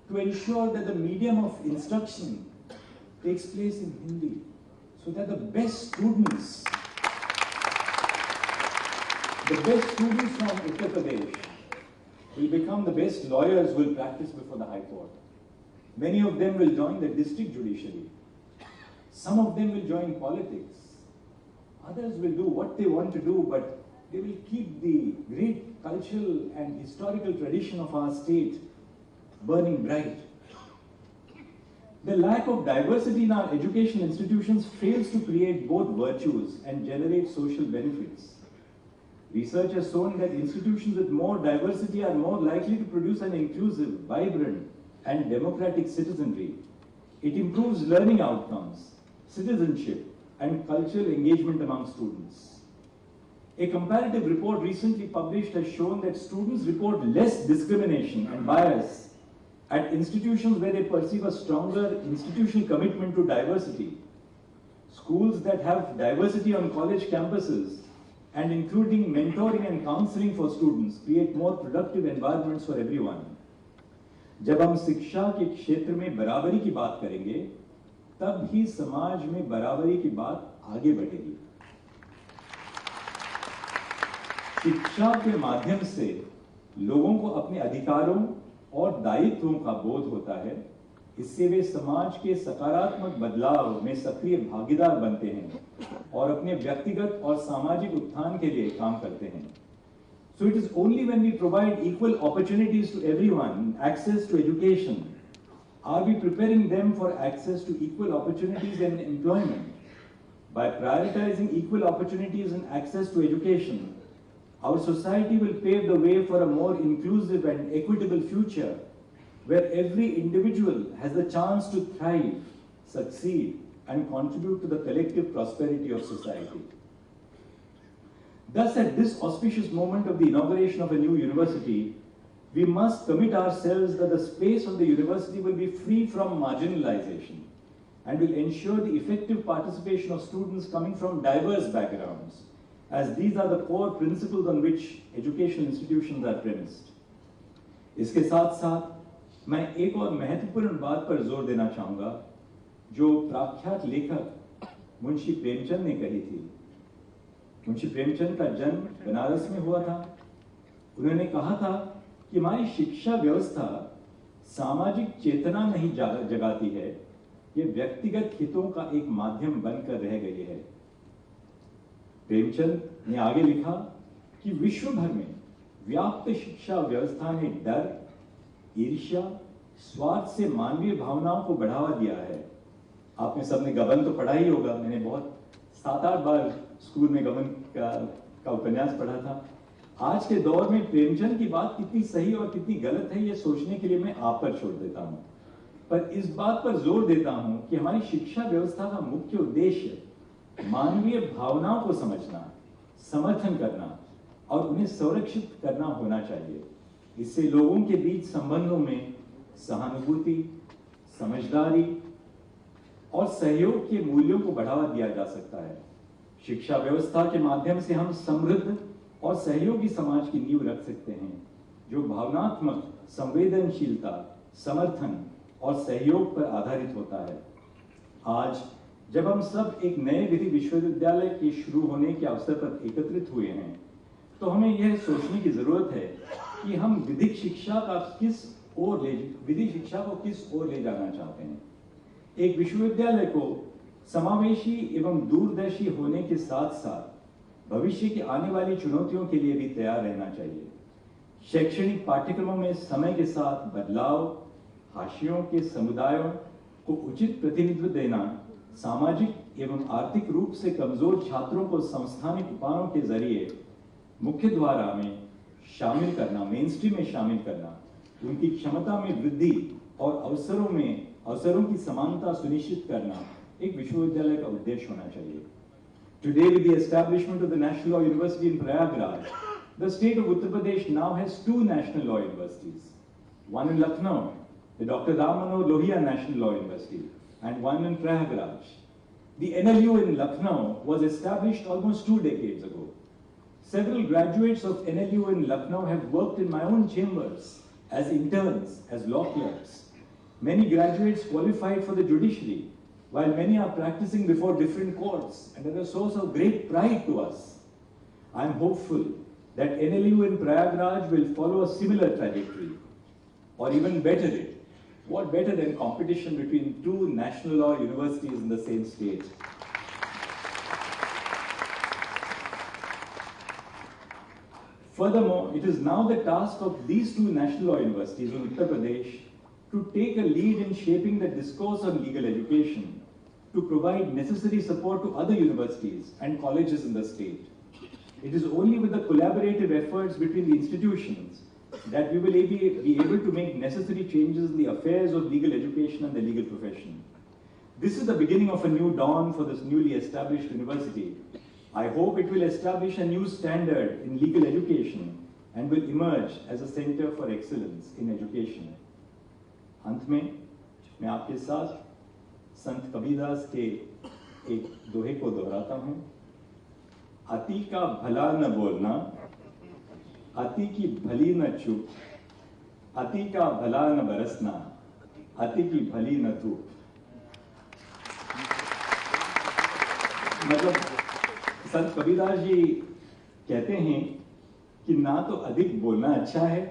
to ensure that the medium of instruction takes place in Hindi, so that the best students from Uttar Pradesh will become the best lawyers who will practice before the High Court. Many of them will join the district judiciary. Some of them will join politics. Others will do what they want to do, but they will keep the great cultural and historical tradition of our state burning bright. The lack of diversity in our educational institutions fails to create both virtues and generate social benefits. Research has shown that institutions with more diversity are more likely to produce an inclusive, vibrant, and democratic citizenry. It improves learning outcomes, citizenship, and cultural engagement among students. A comparative report recently published has shown that students report less discrimination and bias at institutions where they perceive a stronger institutional commitment to diversity. Schools that have diversity on college campuses and including mentoring and counseling for students create more productive environments for everyone. जब हम शिक्षा के क्षेत्र में बराबरी की बात करेंगे, तब ही समाज में बराबरी की बात आगे बढ़ेगी। शिक्षा के माध्यम से लोगों को अपने अधिकारों और दायित्वों का बोध होता है। इससे वे समाज के सकारात्मक बदलाव में सक्रिय भागीदार बनते हैं और अपने व्यक्तिगत और सामाजिक उत्थान के लिए काम करते हैं। So it is only when we provide equal opportunities to everyone, access to education, are we preparing them for access to equal opportunities and employment. By prioritizing equal opportunities and access to education, our society will pave the way for a more inclusive and equitable future where every individual has the chance to thrive, succeed, and contribute to the collective prosperity of society. Thus, at this auspicious moment of the inauguration of a new university, we must commit ourselves that the space of the university will be free from marginalization and will ensure the effective participation of students coming from diverse backgrounds, as these are the core principles on which educational institutions are premised. इसके साथ साथ मैं एक और महत्वपूर्ण बात पर जोर देना चाहूंगा, जो प्रख्यात लेखक मुंशी प्रेमचंद ने कही थी। मुंशी प्रेमचंद का जन्म बनारस में हुआ था। उन्होंने कहा था कि हमारी शिक्षा व्यवस्था सामाजिक चेतना नहीं जगाती है, ये व्यक्तिगत हितों का एक माध्यम बनकर रह गई है। प्रेमचंद ने आगे लिखा कि विश्व भर में व्याप्त शिक्षा व्यवस्था ने डर, ईर्ष्या, स्वार्थ से मानवीय भावनाओं को बढ़ावा दिया है। आपने सबने गबन तो पढ़ा ही होगा। मैंने बहुत 7-8 बार स्कूल में गबन का उपन्यास पढ़ा था। आज के दौर में प्रेमचंद की बात कितनी सही और कितनी गलत है, ये सोचने के लिए मैं आप पर छोड़ देता हूं। पर इस बात पर जोर देता हूं कि हमारी शिक्षा व्यवस्था का मुख्य उद्देश्य मानवीय भावनाओं को समझना, समर्थन करना और उन्हें संरक्षित करना होना चाहिए। इससे लोगों के बीच संबंधों में सहानुभूति, समझदारी और सहयोग के मूल्यों को बढ़ावा दिया जा सकता है। शिक्षा व्यवस्था के माध्यम से हम समृद्ध और सहयोगी समाज की नींव रख सकते हैं, जो भावनात्मक संवेदनशीलता, समर्थन और सहयोग पर आधारित होता है। आज जब हम सब एक नए विधि विश्वविद्यालय के शुरू होने के अवसर पर एकत्रित हुए हैं, तो हमें यह सोचने की जरूरत है कि हम विधिक शिक्षा को किस ओर ले जाना चाहते हैं। एक विश्वविद्यालय को समावेशी एवं दूरदर्शी होने के साथ साथ भविष्य की आने वाली चुनौतियों के लिए भी तैयार रहना चाहिए। शैक्षणिक पाठ्यक्रमों में समय के साथ बदलाव, हाशियों के समुदायों को उचित प्रतिनिधित्व देना, सामाजिक एवं आर्थिक रूप से कमजोर छात्रों को संस्थानिक उपायों के जरिए मुख्य धारा में शामिल करना, मेन स्ट्रीम में शामिल करना, उनकी क्षमता में वृद्धि और अवसरों की समानता सुनिश्चित करना एक विश्वविद्यालय का उद्देश्य होना चाहिए। Today, with the establishment of the National Law University in Prayagraj, the state of Uttar Pradesh now has two national law universities. One in Lucknow, the Dr. Ram Manohar Lohia National Law University, and one in Prayagraj. The NLU in Lucknow was established almost 2 decades ago. Several graduates of NLU in Lucknow have worked in my own chambers as interns, as law clerks. Many graduates qualified for the judiciary, while many are practicing before different courts and are a source of great pride to us. I am hopeful that NLU in Prayagraj will follow a similar trajectory, or even better it. What better than competition between two national law universities in the same state? Furthermore, it is now the task of these two national law universities in Uttar Pradesh to take a lead in shaping the discourse on legal education, to provide necessary support to other universities and colleges in the state. It is only with the collaborative efforts between the institutions that we will be able to make necessary changes in the affairs of legal education and the legal profession. This is the beginning of a new dawn for this newly established university. I hope it will establish a new standard in legal education and will emerge as a center for excellence in education. अंत में मैं आपके साथ संत कबीरदास के एक दोहे को दोहराता हूं। अति का भला न बोलना, अति की भली न चूक, अति का भला न बरसना, अति की भली न धूप। मतलब संत कबीरदास जी कहते हैं कि ना तो अधिक बोलना अच्छा है,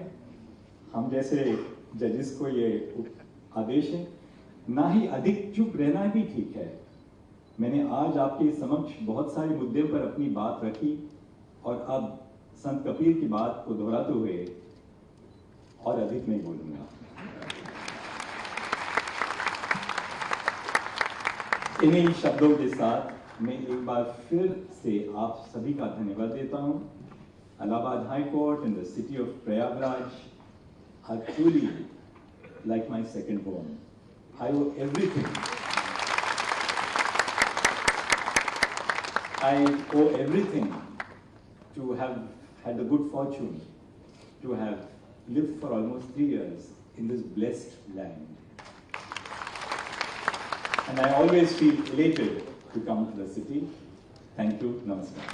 हम जैसे जजेस को ये आदेश है, ना ही अधिक चुप रहना भी ठीक है। मैंने आज आपके समक्ष बहुत सारे मुद्दों पर अपनी बात रखी और अब संत कबीर की बात को दोहराते हुए और अधिक नहीं बोलूंगा। इन्हीं शब्दों के साथ मैं एक बार फिर से आप सभी का धन्यवाद देता हूं। Allahabad High Court and the city of Prayagraj are truly like my second home. I owe everything. I owe everything to have had the good fortune to have lived for almost 3 years in this blessed land. And I always feel elated to come to the city. Thank you. Namaskar.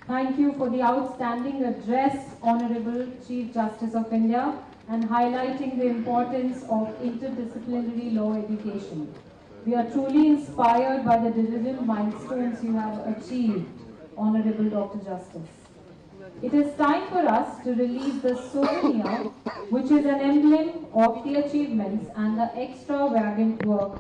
Thank you for the outstanding address, Honorable Chief Justice of India, and highlighting the importance of interdisciplinary law education. We are truly inspired by the digital milestones you have achieved, Honorable Dr. Justice. It is time for us to release the souvenir, which is an emblem of the achievements and the extravagant work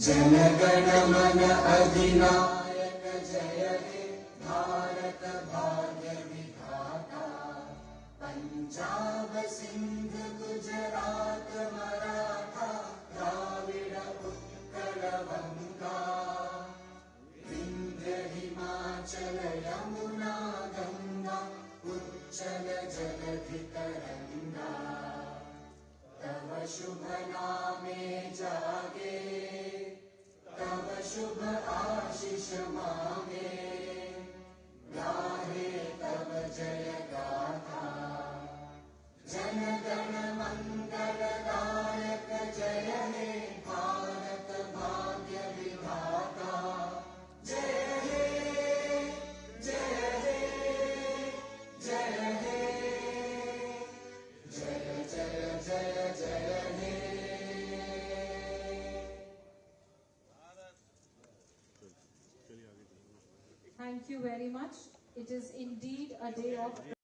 जनगण मन अधिनायक जय हे भारत भाग्य विधाता पंजाब सिंध गुजरात मराठा द्राविड़ उत्कल बंगा विंध्य हिमाचल यमुना गंगा उच्चल जलधि तरंगा तव शुभ नामे जागे तव शुभ आशीष मांगे गाहे तव जय गाथा जन गण मंगल दायक जय हे भारत भाग्य विधाता जय हे जय हे जय हे जय जय जय जय हे Thank you very much. It is indeed a day of